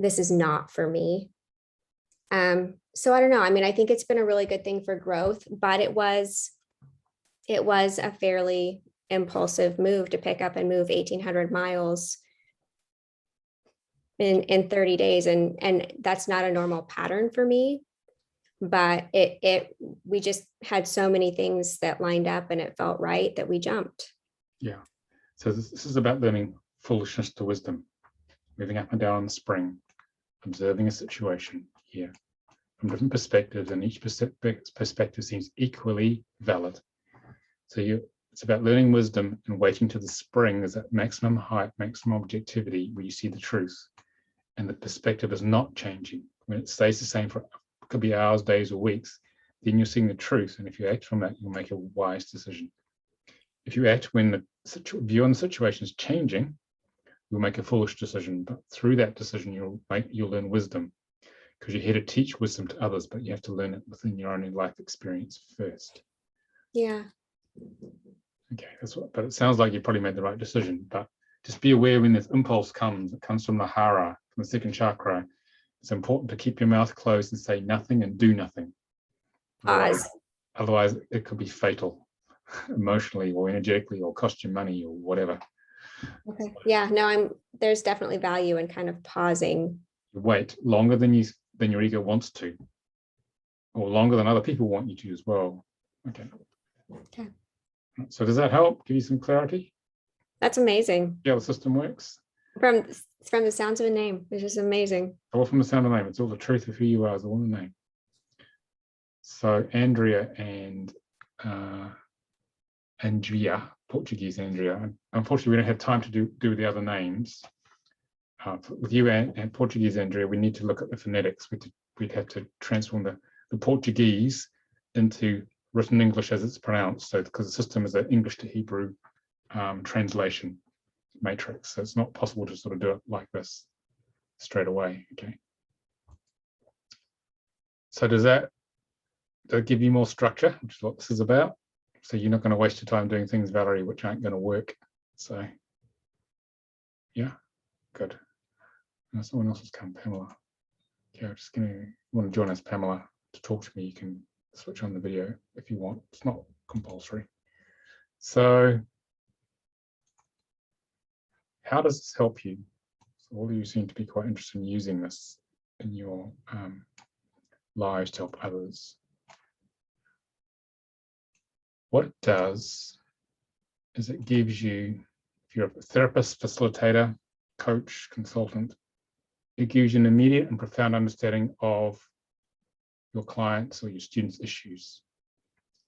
this is not for me. So I don't know. I mean, I think it's been a really good thing for growth, but it was a fairly impulsive move to pick up and move 1,800 miles in 30 days. And that's not a normal pattern for me, but we just had so many things that lined up and it felt right that we jumped. Yeah. So this is about learning foolishness to wisdom, moving up and down the spring, observing a situation here from different perspectives, and each perspective seems equally valid. So it's about learning wisdom and waiting to the spring is at maximum height, maximum objectivity, where you see the truth, and the perspective is not changing. When it stays the same for, it could be hours, days, or weeks, then you're seeing the truth, and if you act from that, you'll make a wise decision. If you act when the view on the situation is changing, you'll make a foolish decision, but through that decision, you'll learn wisdom, because you're here to teach wisdom to others, but you have to learn it within your own life experience first. Yeah. Okay, but it sounds like you probably made the right decision, but just be aware when this impulse comes, it comes from the hara, from the second chakra. It's important to keep your mouth closed and say nothing and do nothing. Otherwise it could be fatal emotionally or energetically, or cost you money or whatever. Okay. Yeah, no, there's definitely value in kind of pausing. You wait longer than your ego wants to, or longer than other people want you to as well. Okay. So does that help? Give you some clarity? That's amazing. Yeah, the system works. From the sounds of a name, it's just amazing. All from the sound of the name. It's all the truth of who you are is all in the name. So Andrea and Andrea, Portuguese Andrea. Unfortunately, we don't have time to do the other names. With you and Portuguese Andrea, we need to look at the phonetics. We'd have to transform the Portuguese into written English as it's pronounced. So because the system is an English to Hebrew translation matrix, so it's not possible to sort of do it like this straight away. Okay. So does that give you more structure, which is what this is about? So you're not going to waste your time doing things, Valerie, which aren't going to work. So yeah, good. Now someone else has come, Pamela. Okay, I'm just going to want to join us, Pamela, to talk to me. You can switch on the video if you want. It's not compulsory. So how does this help you? So all of you seem to be quite interested in using this in your lives to help others. What it does is it gives you, if you're a therapist, facilitator, coach, consultant, it gives you an immediate and profound understanding of your clients or your students' issues.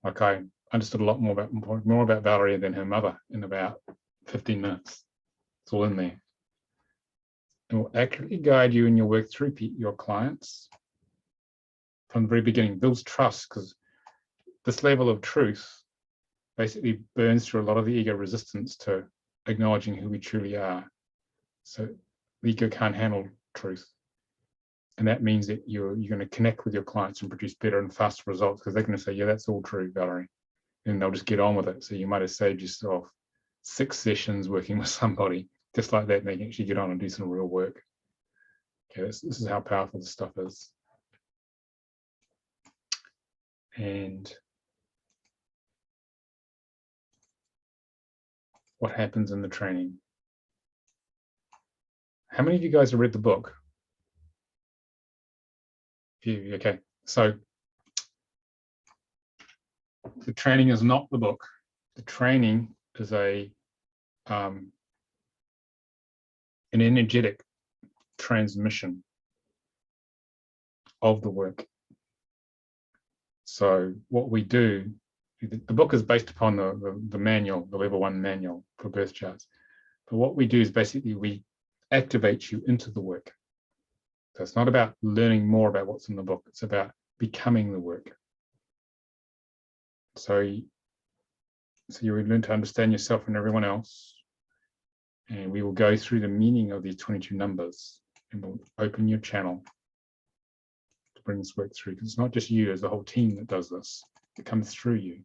Like I understood a lot more about Valerie than her mother in about 15 minutes. It's all in there. It will accurately guide you in your work through your clients from the very beginning. Builds trust, because this level of truth basically burns through a lot of the ego resistance to acknowledging who we truly are. So the ego can't handle truth. And that means that you're going to connect with your clients and produce better and faster results, because they're going to say, yeah, that's all true, Valerie. And they'll just get on with it. So you might have saved yourself 6 sessions working with somebody just like that, and they can actually get on and do some real work. Okay, this is how powerful this stuff is. And what happens in the training? How many of you guys have read the book? Few, okay. So the training is not the book. The training is an energetic transmission of the work. So what we do, the book is based upon the manual, the level 1 manual for birth charts. But what we do is basically we activate you into the work. So it's not about learning more about what's in the book. It's about becoming the work. So you learn to understand yourself and everyone else. And we will go through the meaning of these 22 numbers, and we'll open your channel to bring this work through. Because it's not just you, there's a whole team that does this. It comes through you.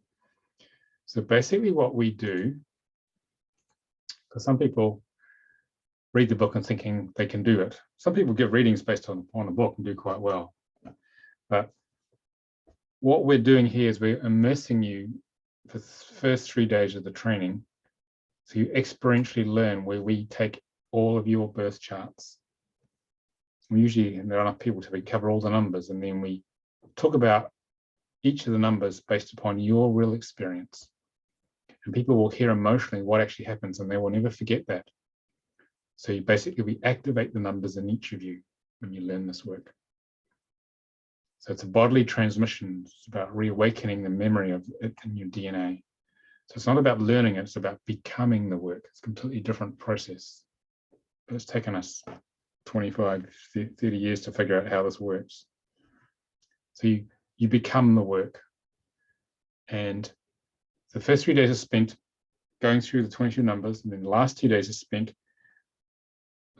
So basically what we do, because some people read the book and thinking they can do it. Some people give readings based on a book and do quite well. But what we're doing here is we're immersing you for the first 3 days of the training. So you experientially learn, where we take all of your birth charts. We usually, there are enough people to cover all the numbers, and then we talk about each of the numbers based upon your real experience. And people will hear emotionally what actually happens, and they will never forget that. So you basically, we activate the numbers in each of you when you learn this work. So it's a bodily transmission. It's about reawakening the memory of it in your DNA. So it's not about learning it, it's about becoming the work. It's a completely different process. But it's taken us 25, 30 years to figure out how this works. So you become the work. And the first 3 days are spent going through the 22 numbers, and then the last 2 days are spent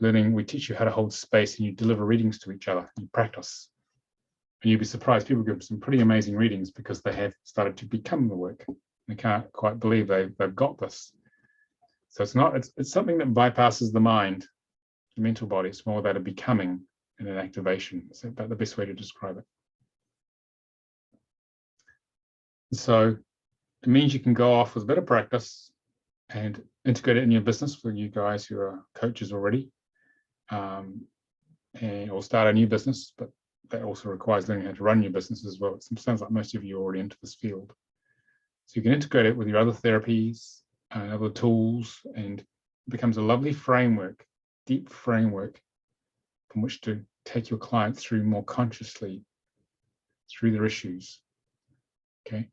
learning. We teach you how to hold space, and you deliver readings to each other. You practice. And you'll be surprised, people give some pretty amazing readings because they have started to become the work. They can't quite believe they've got this. So it's something that bypasses the mind, the mental body. It's more about a becoming and an activation. It's about the best way to describe it. So it means you can go off with a bit of practice and integrate it in your business for you guys who are coaches already, or start a new business, but that also requires learning how to run your business as well. It sounds like most of you are already into this field. So you can integrate it with your other therapies and other tools, and it becomes a lovely framework, deep framework from which to take your client through more consciously through their issues. Okay.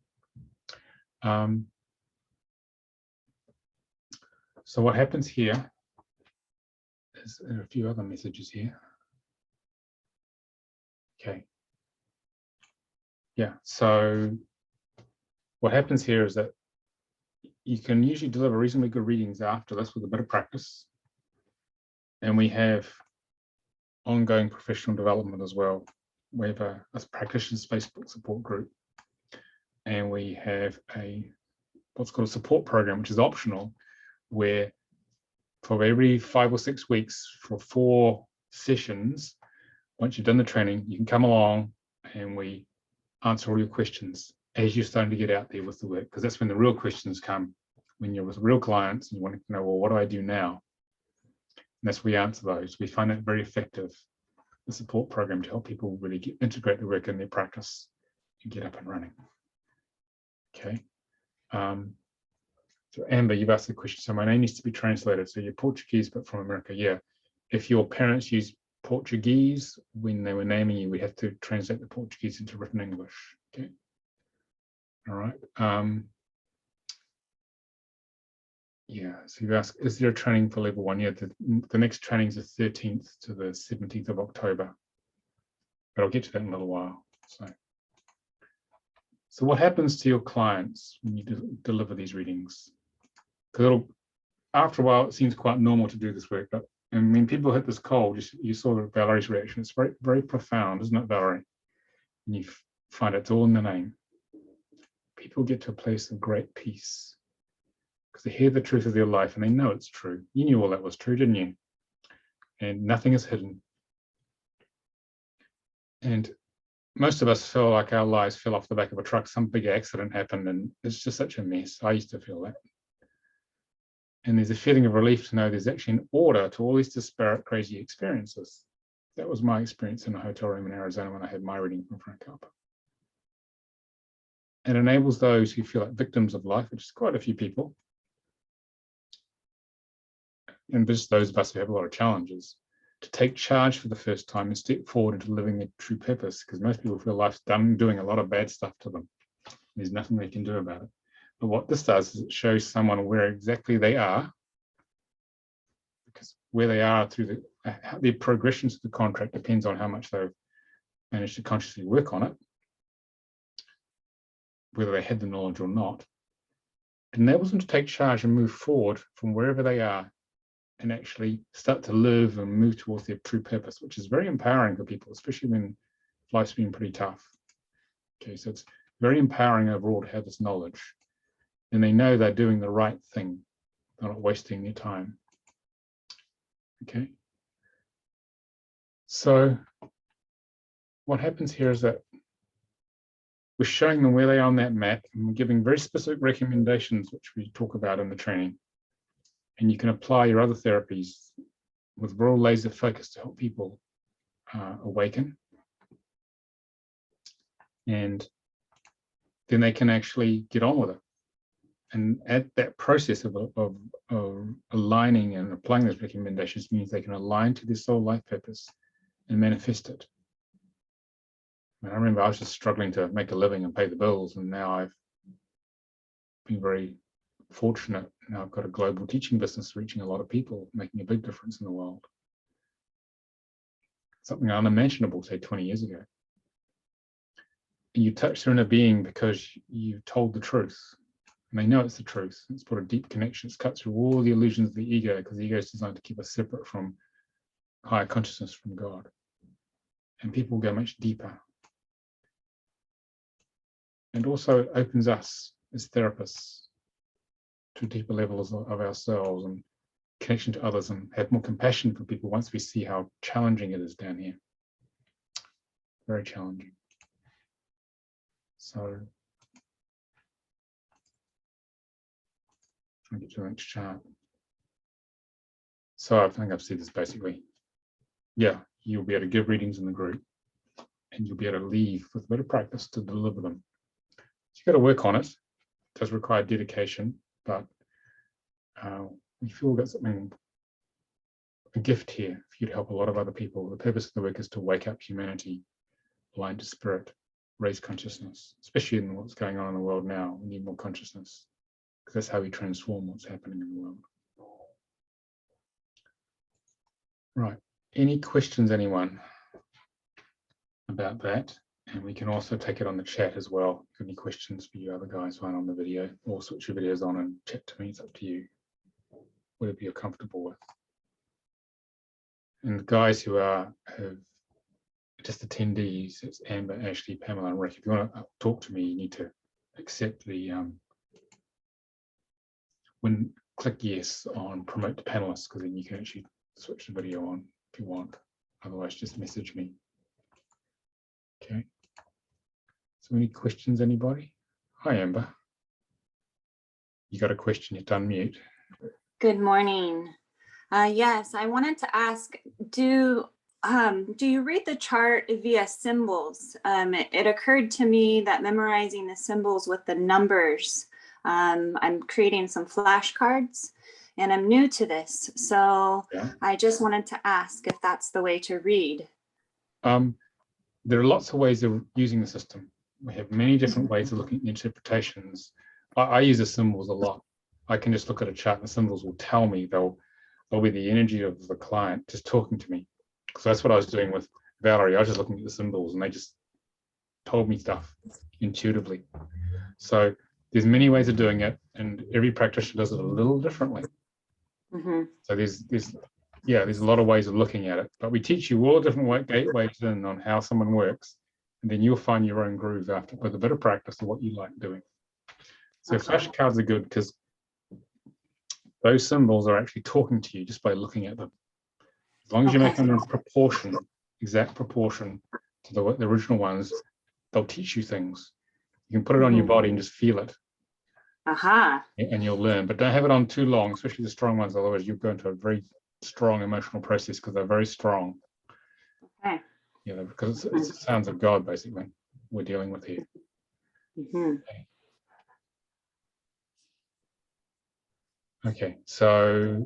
So what happens here is there are a few other messages here. Okay. Yeah, so what happens here is that you can usually deliver reasonably good readings after this with a bit of practice. And we have ongoing professional development as well. We have a practitioners Facebook support group. And we have what's called a support program, which is optional, where for every 5 or 6 weeks, for 4 sessions, once you've done the training, you can come along and we answer all your questions as you're starting to get out there with the work, because that's when the real questions come, when you're with real clients and you want to know, well, what do I do now? And that's where we answer those. We find it very effective, the support program, to help people really integrate the work in their practice and get up and running. Okay. So Amber, you've asked the question. So my name needs to be translated. So you're Portuguese, but from America. Yeah. If your parents use Portuguese when they were naming you, we have to translate the Portuguese into written English. Okay. All right. Yeah. So you've asked, is there a training for level 1? Yeah. The next training is the 13th to the 17th of October. But I'll get to that in a little while. So what happens to your clients when you deliver these readings? Because after a while, it seems quite normal to do this work. But and when people hit this cold, you saw Valerie's reaction. It's very, very profound, isn't it, Valerie? And you find it's all in the name. People get to a place of great peace. because they hear the truth of their life and they know it's true. You knew all that was true, didn't you? And nothing is hidden. And most of us feel like our lives fell off the back of a truck, some big accident happened, and it's just such a mess. I used to feel that. And there's a feeling of relief to know there's actually an order to all these disparate, crazy experiences. That was my experience in a hotel room in Arizona when I had my reading from Frank Harper. It enables those who feel like victims of life, which is quite a few people, and just those of us who have a lot of challenges, to take charge for the first time and step forward into living their true purpose, because most people feel life's done doing a lot of bad stuff to them. There's nothing they can do about it. But what this does is it shows someone where exactly they are, because where they are through their progression to the contract depends on how much they've managed to consciously work on it, whether they had the knowledge or not. It enables them to take charge and move forward from wherever they are and actually start to live and move towards their true purpose, which is very empowering for people, especially when life's been pretty tough. Okay, so it's very empowering overall to have this knowledge. And they know they're doing the right thing. They're not wasting their time. Okay. So what happens here is that we're showing them where they are on that map, and we're giving very specific recommendations, which we talk about in the training. And you can apply your other therapies with real laser focus to help people awaken. And then they can actually get on with it. And at that process of aligning and applying those recommendations means they can align to their soul life purpose and manifest it. I remember I was just struggling to make a living and pay the bills, and now I've been very fortunate. Now I've got a global teaching business reaching a lot of people, making a big difference in the world. Something unimaginable, say, 20 years ago. And you touch their inner being because you told the truth. And they know it's the truth. It's put a deep connection. It's cut through all the illusions of the ego, because the ego is designed to keep us separate from higher consciousness, from God. And people go much deeper. And also it opens us as therapists to deeper levels of ourselves and connection to others, and have more compassion for people once we see how challenging it is down here. Very challenging. So I'll get to the next chart. So I think I've said this basically. Yeah, you'll be able to give readings in the group, and you'll be able to leave with a bit of practice to deliver them. So you've got to work on it. It does require dedication, but we feel we've got something, a gift here for you to help a lot of other people. The purpose of the work is to wake up humanity, align to spirit, raise consciousness, especially in what's going on in the world now. We need more consciousness, because that's how we transform what's happening in the world. Right, any questions, anyone, about that? And we can also take it on the chat as well. If you have any questions for you other guys while on the video, or switch your videos on and chat to me, it's up to you, whatever you're comfortable with. And the guys who have just attendees, it's Amber, Ashley, Pamela, and Rick. If you want to talk to me, you need to accept the click yes on promote to panelists, because then you can actually switch the video on if you want. Otherwise, just message me. Okay. So any questions, anybody? Hi, Amber. You got a question, you've done mute. Good morning. Yes, I wanted to ask, do you read the chart via symbols? It occurred to me that memorizing the symbols with the numbers, I'm creating some flashcards, and I'm new to this. So yeah. I just wanted to ask if that's the way to read. There are lots of ways of using the system. We have many different ways of looking at the interpretations. I use the symbols a lot. I can just look at a chart and the symbols will tell me, they'll be the energy of the client just talking to me. So that's what I was doing with Valerie. I was just looking at the symbols and they just told me stuff intuitively. So there's many ways of doing it, and every practitioner does it a little differently. Mm-hmm. So there's a lot of ways of looking at it, but we teach you all different gateways in on how someone works, and then you'll find your own groove after with a bit of practice of what you like doing. So flashcards are good because those symbols are actually talking to you just by looking at them. As long as you make them in proportion, exact proportion to the original ones, they'll teach you things. You can put it on your body and just feel it, Aha. and you'll learn. But don't have it on too long, especially the strong ones. Otherwise, you'll go into a very strong emotional process because they're very strong. Okay. You know, because it's the sounds of God, basically, we're dealing with here. Mhm. Okay, so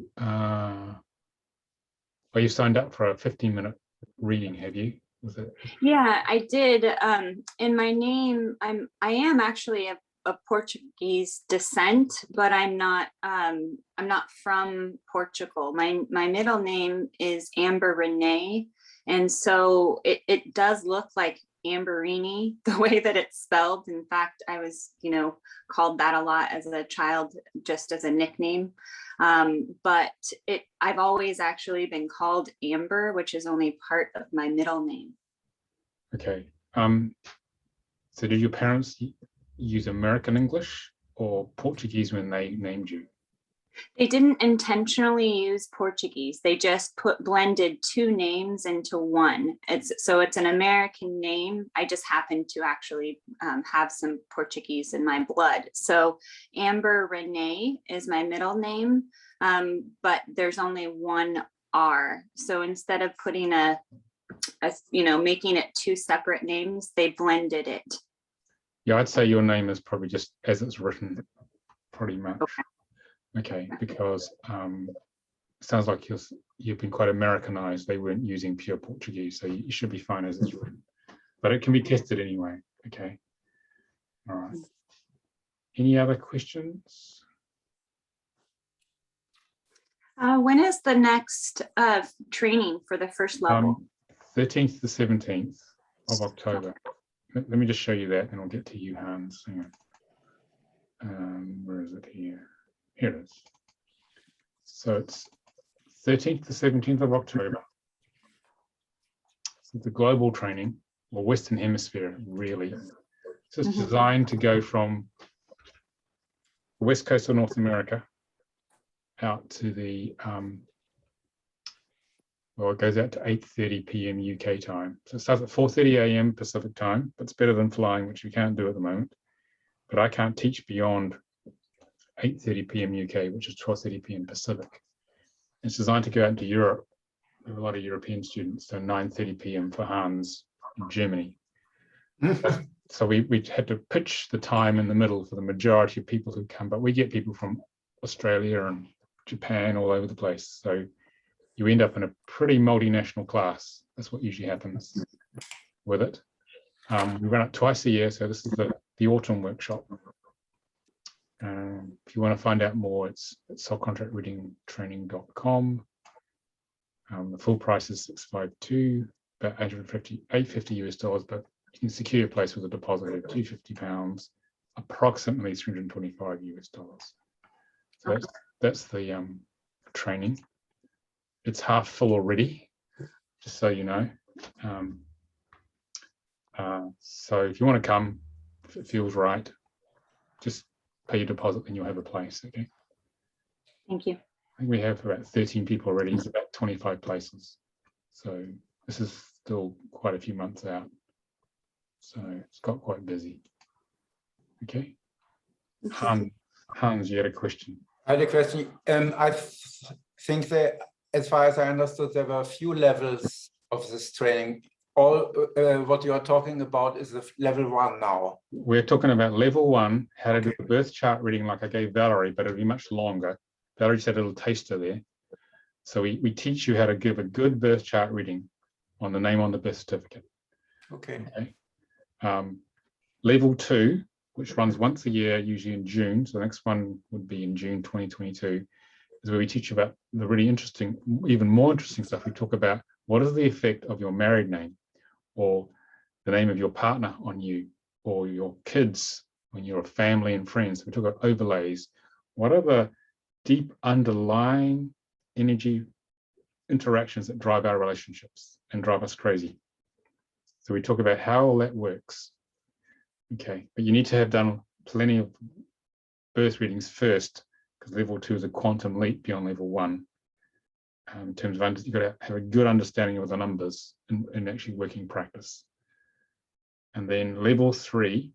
you signed up for a 15-minute reading, have you? Was it? Yeah, I did. In my name, I am actually of Portuguese descent, but I'm not from Portugal. My middle name is Amber Renee, and so it does look like Amberini, the way that it's spelled. In fact, I was, called that a lot as a child, just as a nickname. But I've always actually been called Amber, which is only part of my middle name. Okay. So did your parents use American English or Portuguese when they named you? They didn't intentionally use Portuguese. They just blended two names into one. It's an American name. I just happen to actually have some Portuguese in my blood. So Amber Renee is my middle name, but there's only one R. So instead of putting making it two separate names, they blended it. Yeah, I'd say your name is probably just as it's written, pretty much. Okay, because it sounds like you've been quite Americanized. They weren't using pure Portuguese, so you should be fine as it's written. But it can be tested anyway. Okay. All right. Any other questions? When is the next training for the first level? 13th to 17th of October. Let me just show you that, and I'll get to you, Hans. Hang on. Where is it here? Here it is. So it's 13th to 17th of October. So the global training, or Western Hemisphere, really. So it's designed to go from the west coast of North America out to the, it goes out to 8:30 p.m. UK time. So it starts at 4:30 a.m. Pacific time, but it's better than flying, which we can't do at the moment. But I can't teach beyond 8:30 p.m. UK, which is 12:30 p.m. Pacific. It's designed to go out into Europe. We have a lot of European students, so 9:30 p.m. for Hans in Germany. So we had to pitch the time in the middle for the majority of people who come, but we get people from Australia and Japan, all over the place. So you end up in a pretty multinational class. That's what usually happens with it. We run it twice a year, so this is the autumn workshop. If you want to find out more, it's at soulcontractreadingtraining.com. The full price is $652, about $850 US, but you can secure your place with a deposit of £250, approximately $325 US. So that's the training. It's half full already, just so you know. So if you want to come, if it feels right, just pay your deposit and you'll have a place. Okay. Thank you. I think we have about 13 people already. It's about 25 places. So this is still quite a few months out. So it's got quite busy. Okay. Hans, you had a question. I had a question. I think that, as far as I understood, there were a few levels of this training. All what you are talking about is the level 1 now. We're talking about level 1, how to do a birth chart reading like I gave Valerie, but it'll be much longer. Valerie said a little taster there. So we teach you how to give a good birth chart reading on the name on the birth certificate. Okay. Level 2, which runs once a year, usually in June. So the next one would be in June 2022, is where we teach about the really interesting, even more interesting stuff. We talk about what is the effect of your married name, or the name of your partner on you, or your kids when you're a family and friends. We talk about overlays. What are the deep underlying energy interactions that drive our relationships and drive us crazy? So we talk about how all that works. Okay, but you need to have done plenty of birth readings first, because level 2 is a quantum leap beyond level 1. In terms of, you've got to have a good understanding of the numbers in actually working practice. And then level 3,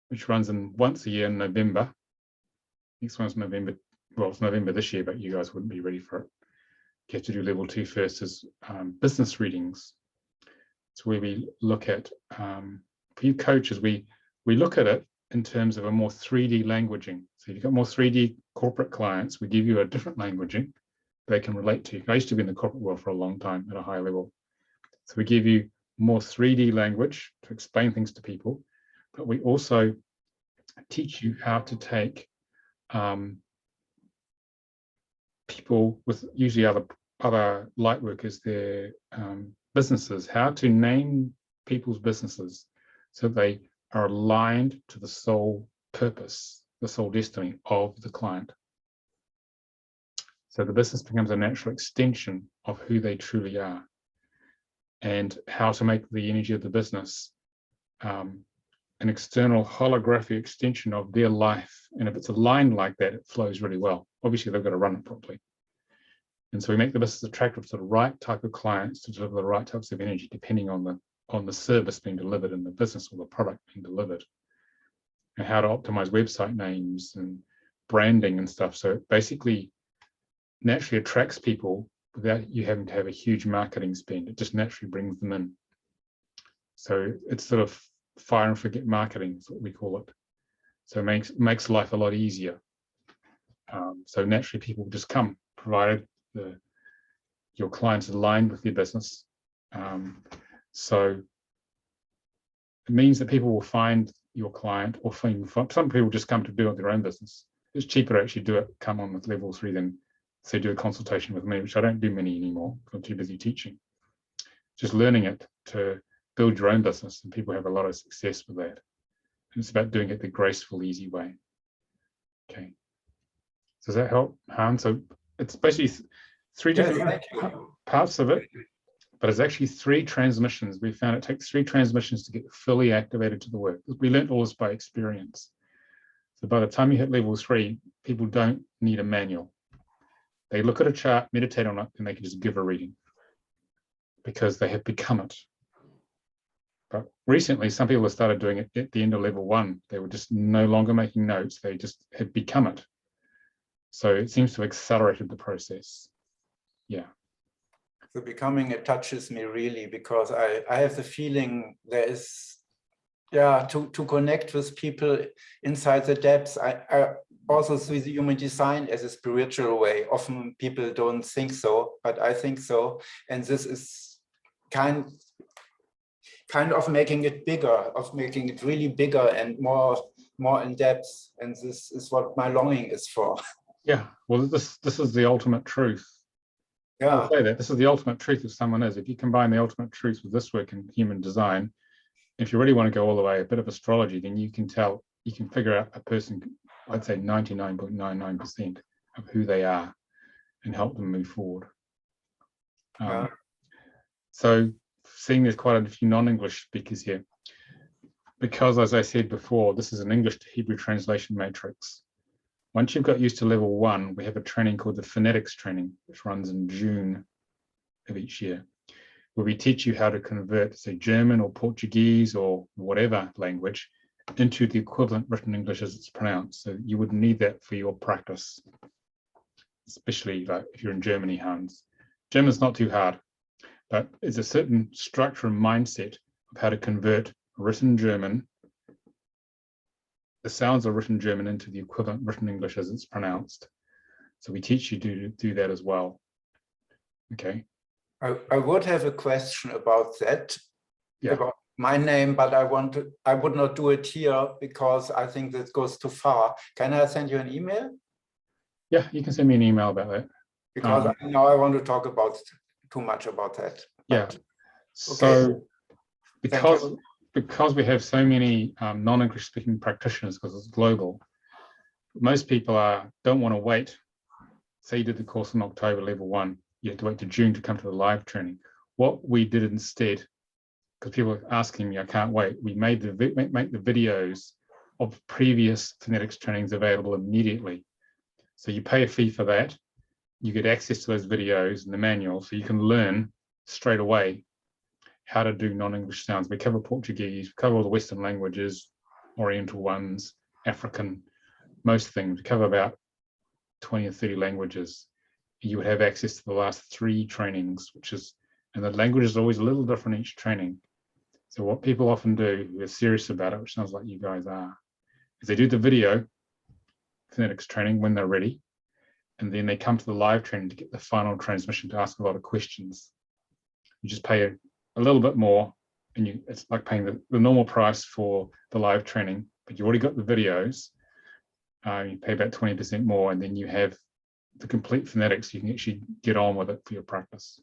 which runs in once a year in November. Next one's November. Well, it's November this year, but you guys wouldn't be ready for it. You have to do level 2 first, is business readings. It's where we look at, for you coaches, we look at it in terms of a more 3D languaging. So if you've got more 3D corporate clients, we give you a different languaging they can relate to. I used to be in the corporate world for a long time at a high level. So we give you more 3D language to explain things to people, but we also teach you how to take people with usually other light workers, their businesses, how to name people's businesses so they are aligned to the sole purpose, the sole destiny of the client. So the business becomes a natural extension of who they truly are, and how to make the energy of the business an external holographic extension of their life. And if it's aligned like that, it flows really well. Obviously, they've got to run it properly. And so we make the business attractive to the right type of clients to deliver the right types of energy, depending on the service being delivered in the business or the product being delivered, and how to optimize website names and branding and stuff. So it basically naturally attracts people without you having to have a huge marketing spend. It just naturally brings them in. So it's sort of fire and forget marketing is what we call it. So it makes life a lot easier. So naturally people just come, provided your clients aligned with your business. So it means that people will find your client, or some people just come to build their own business. It's cheaper to actually come on with level 3 than say do a consultation with me, which I don't do many anymore because I'm too busy teaching. Just learning it to build your own business, and people have a lot of success with that. And it's about doing it the graceful, easy way. Okay. Does that help, Han? So it's basically 3 different parts of it, but it's actually 3 transmissions. We found it takes 3 transmissions to get fully activated to the work. We learned all this by experience. So by the time you hit level 3, people don't need a manual. They look at a chart, meditate on it, and they can just give a reading because they have become it. But recently, some people have started doing it at the end of level 1. They were just no longer making notes. They just had become it. So it seems to have accelerated the process. Yeah. The becoming, it touches me really, because I have the feeling there is, to connect with people inside the depths. I also see the human design as a spiritual way. Often people don't think so, but I think so. And this is kind of making it bigger, of making it really bigger and more in depth. And this is what my longing is for. Yeah, well, this is the ultimate truth. Yeah. I'll say that this is the ultimate truth of someone is. If you combine the ultimate truth with this work in human design, if you really want to go all the way, a bit of astrology, then you can figure out a person, I'd say 99.99% of who they are, and help them move forward. So seeing there's quite a few non-English speakers here, because as I said before, this is an English to Hebrew translation matrix. Once you've got used to level 1, we have a training called the phonetics training, which runs in June of each year, where we teach you how to convert, say, German or Portuguese or whatever language into the equivalent written English as it's pronounced. So you would need that for your practice, especially like if you're in Germany, Hans. German's not too hard, but there's a certain structure and mindset of how to convert written German, the sounds of written German, into the equivalent written English as it's pronounced. So we teach you to do that as well. Okay. I would have a question about that, Yeah. about my name, but I would not do it here because I think that goes too far. Can I send you an email? Yeah, you can send me an email about that. Because now I want to talk about too much about that. Yeah. But, So because we have so many non-English speaking practitioners, because it's global, most people don't want to wait. Say you did the course in October, level 1, you have to wait to June to come to the live training. What we did instead, because people are asking me, I can't wait, we make the videos of previous phonetics trainings available immediately. So you pay a fee for that. You get access to those videos and the manual, so you can learn straight away how to do non-English sounds. We cover Portuguese, we cover all the Western languages, Oriental ones, African, most things. We cover about 20 or 30 languages. You would have access to the last 3 trainings, and the language is always a little different each training. So what people often do, who are serious about it, which sounds like you guys are, is they do the video phonetics training when they're ready, and then they come to the live training to get the final transmission to ask a lot of questions. You just pay a little bit more, and it's like paying the normal price for the live training, but you've already got the videos. You pay about 20% more, and then you have the complete phonetics. You can actually get on with it for your practice.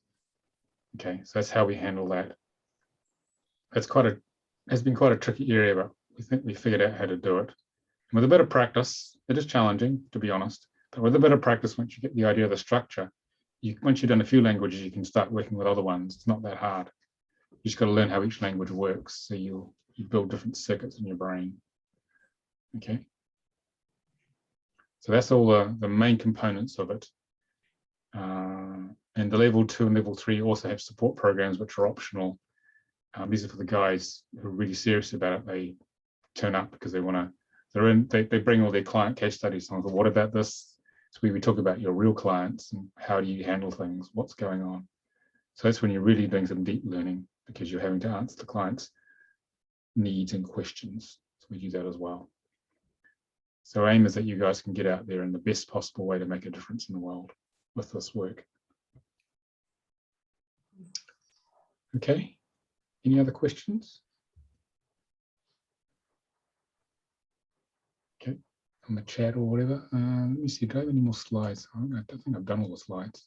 Okay, so that's how we handle that. Has been quite a tricky area, but we think we figured out how to do it. And with a bit of practice, it is challenging, to be honest, but with a bit of practice, once you get the idea of the structure, once you've done a few languages, you can start working with other ones. It's not that hard. You just got to learn how each language works. So you build different circuits in your brain. Okay. So that's all the main components of it. And the level 2 and level 3 also have support programs, which are optional. These are for the guys who are really serious about it. They turn up because they want to, they bring all their client case studies on. What about this? It's where we talk about your real clients and how do you handle things, what's going on. So that's when you're really doing some deep learning, because you're having to answer the client's needs and questions. So we do that as well. So our aim is that you guys can get out there in the best possible way to make a difference in the world with this work. Okay, any other questions? Okay, on the chat or whatever. Let me see, do I have any more slides? I don't think I've done all the slides.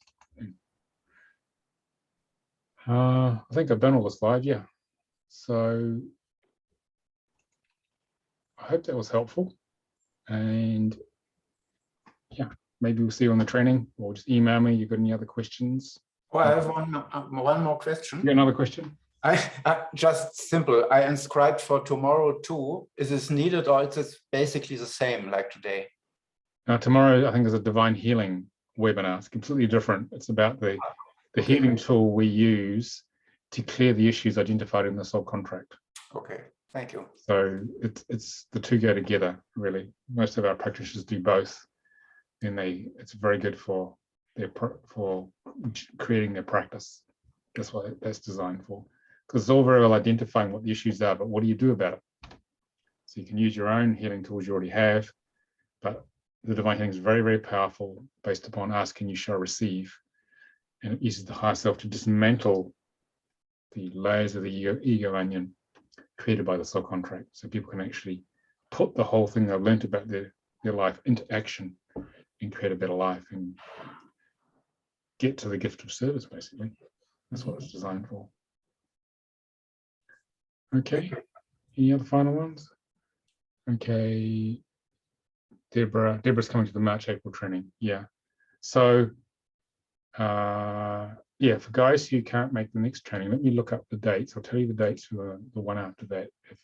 I think I've done all the slides, yeah. So I hope that was helpful. And yeah, maybe we'll see you on the training, or just email me. You got any other questions? Oh, I have one more question. You got another question? I just simple. I inscribed for tomorrow too. Is this needed, or is it basically the same like today? Tomorrow, I think, is a divine healing webinar. It's completely different. It's about the healing tool we use to clear the issues identified in the soul contract. Okay, thank you. So it's the two go together, really. Most of our practitioners do both, and it's very good for creating their practice. That's what that's designed for. Because it's all very well identifying what the issues are, but what do you do about it? So you can use your own healing tools you already have, but the divine healing is very, very powerful, based upon asking, you shall receive. And it uses the higher self to dismantle the layers of the ego onion created by the soul contract. So people can actually put the whole thing they've learned about their life into action and create a better life and get to the gift of service, basically. That's what it's designed for. Okay, any other final ones? Okay, Deborah's coming to the March-April training. Yeah, so yeah, for guys who can't make the next training, let me look up the dates. I'll tell you the dates for the one after that if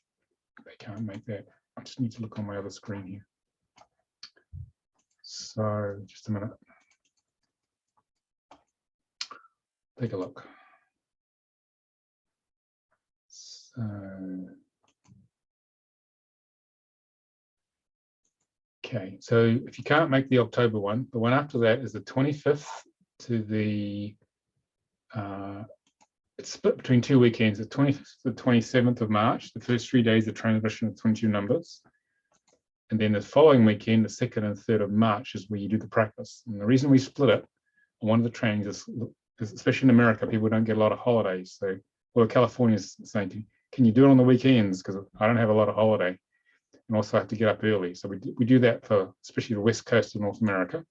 they can't make that. I just need to look on my other screen here. So just a minute. Take a look. So, okay, so if you can't make the October one, the one after that is the 25th to the, it's split between 2 weekends, the 25th to the 27th of March, the first 3 days of transmission of 22 numbers. And then the following weekend, the 2nd and 3rd of March, is where you do the practice. And the reason we split it on one of the trainings is, especially in America, people don't get a lot of holidays. So, well, California's saying, can you do it on the weekends? Because I don't have a lot of holiday and also have to get up early. So we do that for especially the West Coast of North America.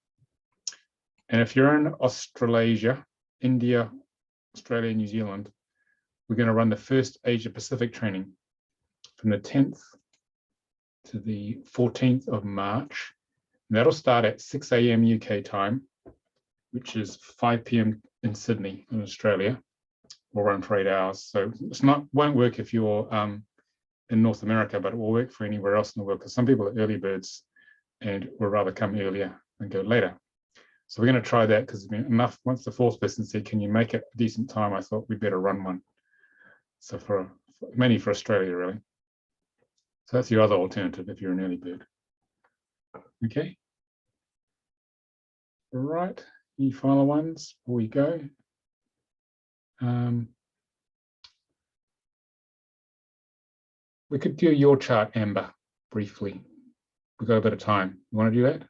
And if you're in Australasia, India, Australia, New Zealand, we're going to run the first Asia Pacific training from the 10th to the 14th of March. And that'll start at 6 a.m. UK time, which is 5 p.m. in Sydney, in Australia. We'll run for 8 hours. So it's won't work if you're in North America, but it will work for anywhere else in the world, because some people are early birds and would rather come earlier and go later. So we're going to try that because enough. Once the fourth person said, "Can you make it a decent time?" I thought we better run one. So mainly for Australia, really. So that's your other alternative if you're an early bird. Okay. All right. Any final ones before we go? We could do your chart, Amber, briefly. We've got a bit of time. You want to do that?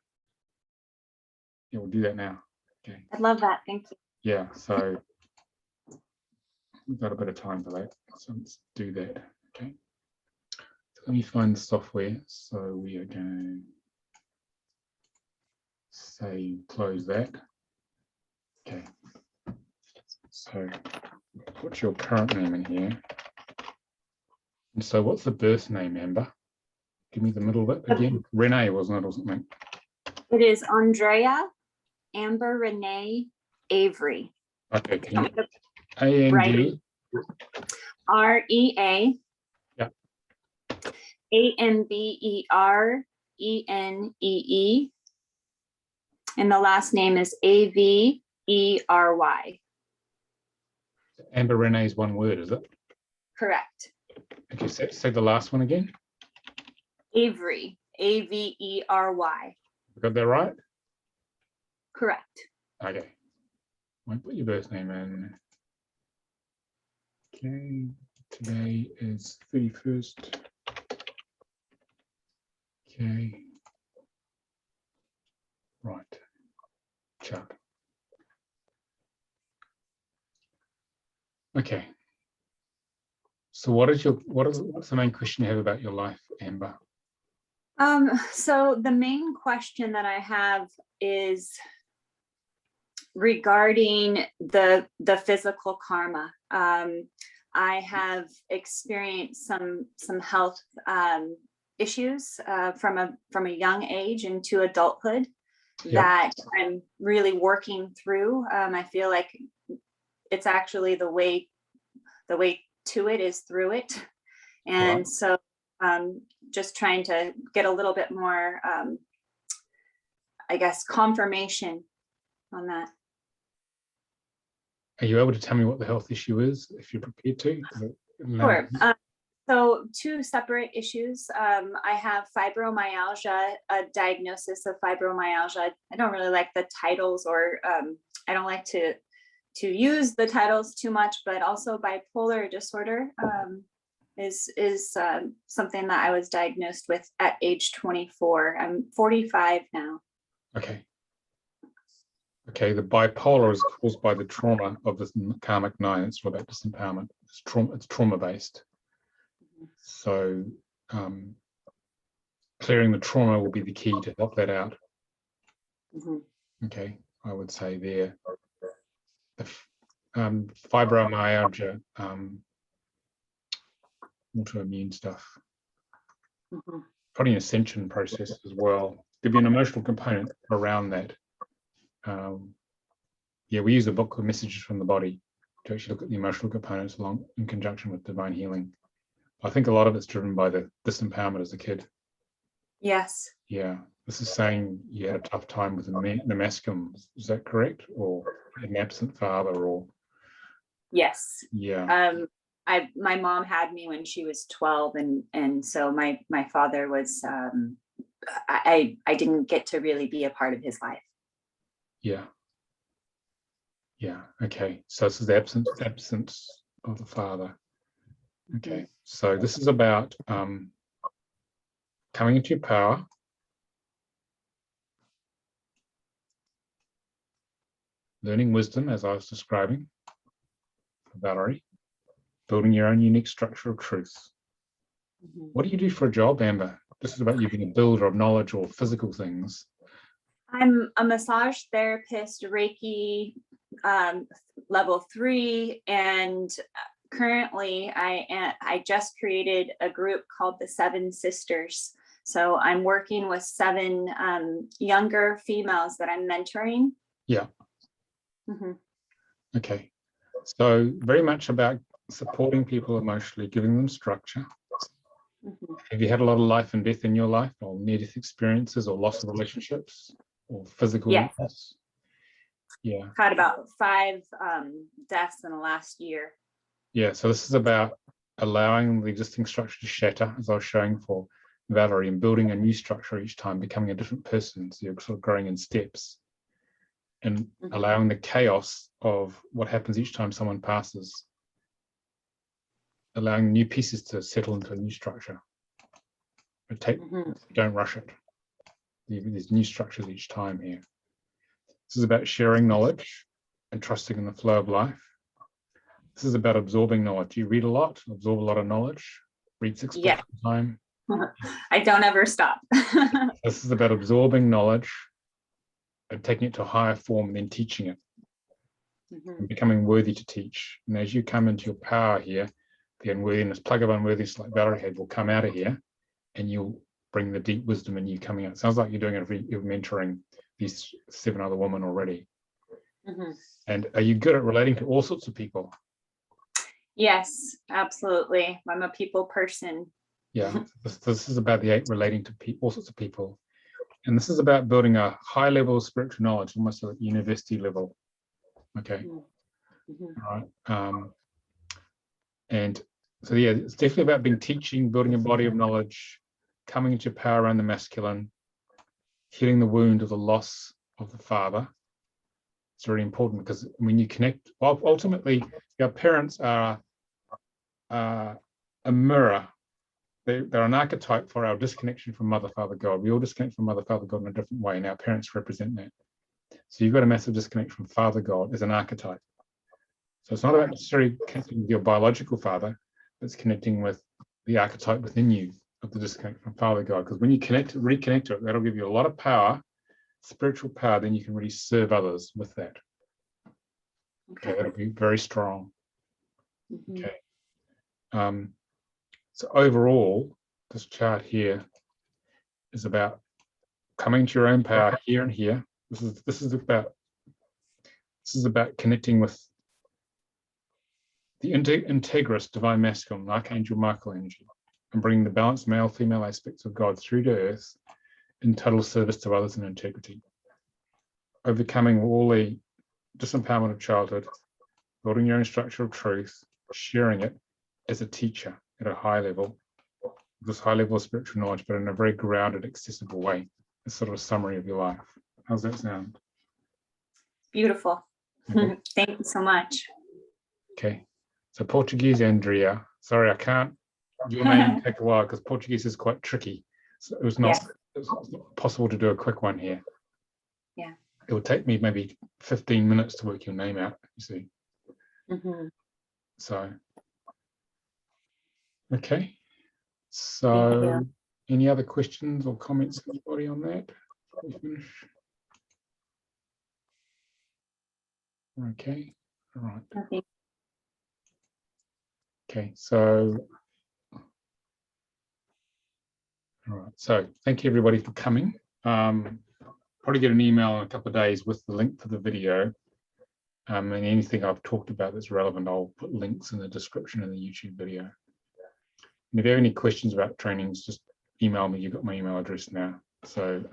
Yeah, we'll do that now. Okay. I'd love that. Thank you. Yeah, so we've got a bit of time for that. So let's do that. Okay. So let me find the software. So we are going to say close that. Okay. So put your current name in here. And so what's the birth name, Amber? Give me the middle of it again. Renee, wasn't it, or something? It is Andrea Amber Renee Avery. Okay, can you? A-N-D. R-E-A. Yeah. A-M-B-E-R-E-N-E-E. And the last name is A-V-E-R-Y. Amber Renee is one word, is it? Correct. Okay, say the last one again. Avery. A-V-E-R-Y. Got that right? Correct. Okay. Won't put your birth name in. Okay, today is 31st. Okay. Right. Chart. Okay. So what's the main question you have about your life, Amber? So the main question that I have is regarding the physical karma. I have experienced some health issues from a young age into adulthood that I'm really working through. I feel like it's actually the way to it is through it, and so just trying to get a little bit more, I guess, confirmation on that. Are you able to tell me what the health issue is, if you're prepared to? Sure. So two separate issues. I have fibromyalgia, a diagnosis of fibromyalgia. I don't really like the titles, or I don't like to use the titles too much, but also bipolar disorder is something that I was diagnosed with at age 24. I'm 45 now. Okay. Okay, the bipolar is caused by the trauma of the karmic 9. It's all about disempowerment. It's trauma based. So clearing the trauma will be the key to help that out. Okay, I would say there. The fibromyalgia, autoimmune stuff. Probably an ascension process as well. There'd be an emotional component around that. Yeah, we use a book called Messages from the Body to actually look at the emotional components along in conjunction with divine healing. I think a lot of it's driven by the disempowerment as a kid. Yes. Yeah, this is saying you had a tough time with the masculine. Is that correct, or an absent father, or? Yes. Yeah. My mom had me when she was 12, and so my father was I didn't get to really be a part of his life. Yeah. Yeah. Okay. So this is the absence of the father. Okay. So this is about coming into your power, learning wisdom, as I was describing for Valerie, building your own unique structure of truth. What do you do for a job, Amber? This is about you being a builder of knowledge or physical things. I'm a massage therapist, Reiki level 3, and currently I just created a group called the 7 Sisters. So I'm working with 7 younger females that I'm mentoring. Yeah. Okay. So very much about supporting people emotionally, giving them structure. Have you had a lot of life and death in your life, or near-death experiences, or loss of relationships, or physical Yes. weakness. Yeah. Had about 5 deaths in the last year. Yeah, so this is about allowing the existing structure to shatter, as I was showing for Valerie, and building a new structure each time, becoming a different person. So you're sort of growing in steps and allowing the chaos of what happens each time someone passes, allowing new pieces to settle into a new structure. But don't rush it. There's new structures each time here. This is about sharing knowledge and trusting in the flow of life. This is about absorbing knowledge. You read a lot, absorb a lot of knowledge, read 6 books Yeah. at a time. I don't ever stop. This is about absorbing knowledge and taking it to a higher form and then teaching it and becoming worthy to teach. And as you come into your power here, the unworthiness, plug of unworthiness like Valerie had will come out of here and you'll bring the deep wisdom in you coming out. Sounds like you're doing it, you're mentoring these 7 other women already. And are you good at relating to all sorts of people? Yes, absolutely. I'm a people person. Yeah, this is about the 8 relating to people, all sorts of people. And this is about building a high level of spiritual knowledge, almost at university level. Okay. All right. And so, yeah, it's definitely about being teaching, building a body of knowledge, coming into power around the masculine, healing the wound of the loss of the father. It's very important because when you connect, well, ultimately, your parents are a mirror. They're an archetype for our disconnection from Mother, Father, God. We all disconnect from Mother, Father, God in a different way, and our parents represent that. So you've got a massive disconnect from Father God as an archetype. So it's not about necessarily connecting with your biological father, it's connecting with the archetype within you of the disconnect from Father God. Because when you reconnect to it, that'll give you a lot of power, spiritual power, then you can really serve others with that. Okay, that'll be very strong. Okay. So overall, this chart here is about coming to your own power here and here. This is about connecting with the integrous divine masculine, Archangel Michael energy, and bringing the balanced male-female aspects of God through to earth in total service to others in integrity. Overcoming all the disempowerment of childhood, building your own structure of truth, sharing it as a teacher at a high level, this high level of spiritual knowledge, but in a very grounded, accessible way. It's sort of a summary of your life. How's that sound? Beautiful. Okay. Thank you so much. Okay. So Portuguese, Andrea. Sorry, I can't. Your name take a while because Portuguese is quite tricky. So it was not possible to do a quick one here. Yeah. It would take me maybe 15 minutes to work your name out, you see. So, okay. So, any other questions or comments, anybody on that before we finish? Okay, all right. Okay. Okay, so, all right. So, thank you everybody for coming. Probably get an email in a couple of days with the link for the video. And anything I've talked about that's relevant, I'll put links in the description of the YouTube video. And if you have any questions about trainings, just email me. You've got my email address now. So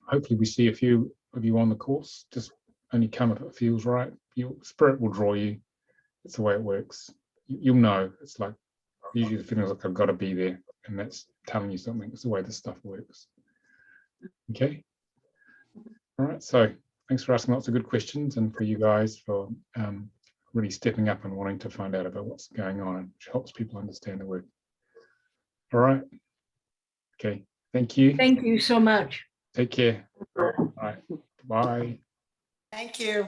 hopefully we see a few of you on the course. Just only come if it feels right. Your spirit will draw you. It's the way it works. You'll know. It's like usually the feeling is like I've got to be there, and that's telling you something. It's the way this stuff works. Okay. All right. So thanks for asking lots of good questions, and for you guys for really stepping up and wanting to find out about what's going on, which helps people understand the work. All right. Okay. Thank you. Thank you so much. Take care. All right. Bye. Thank you.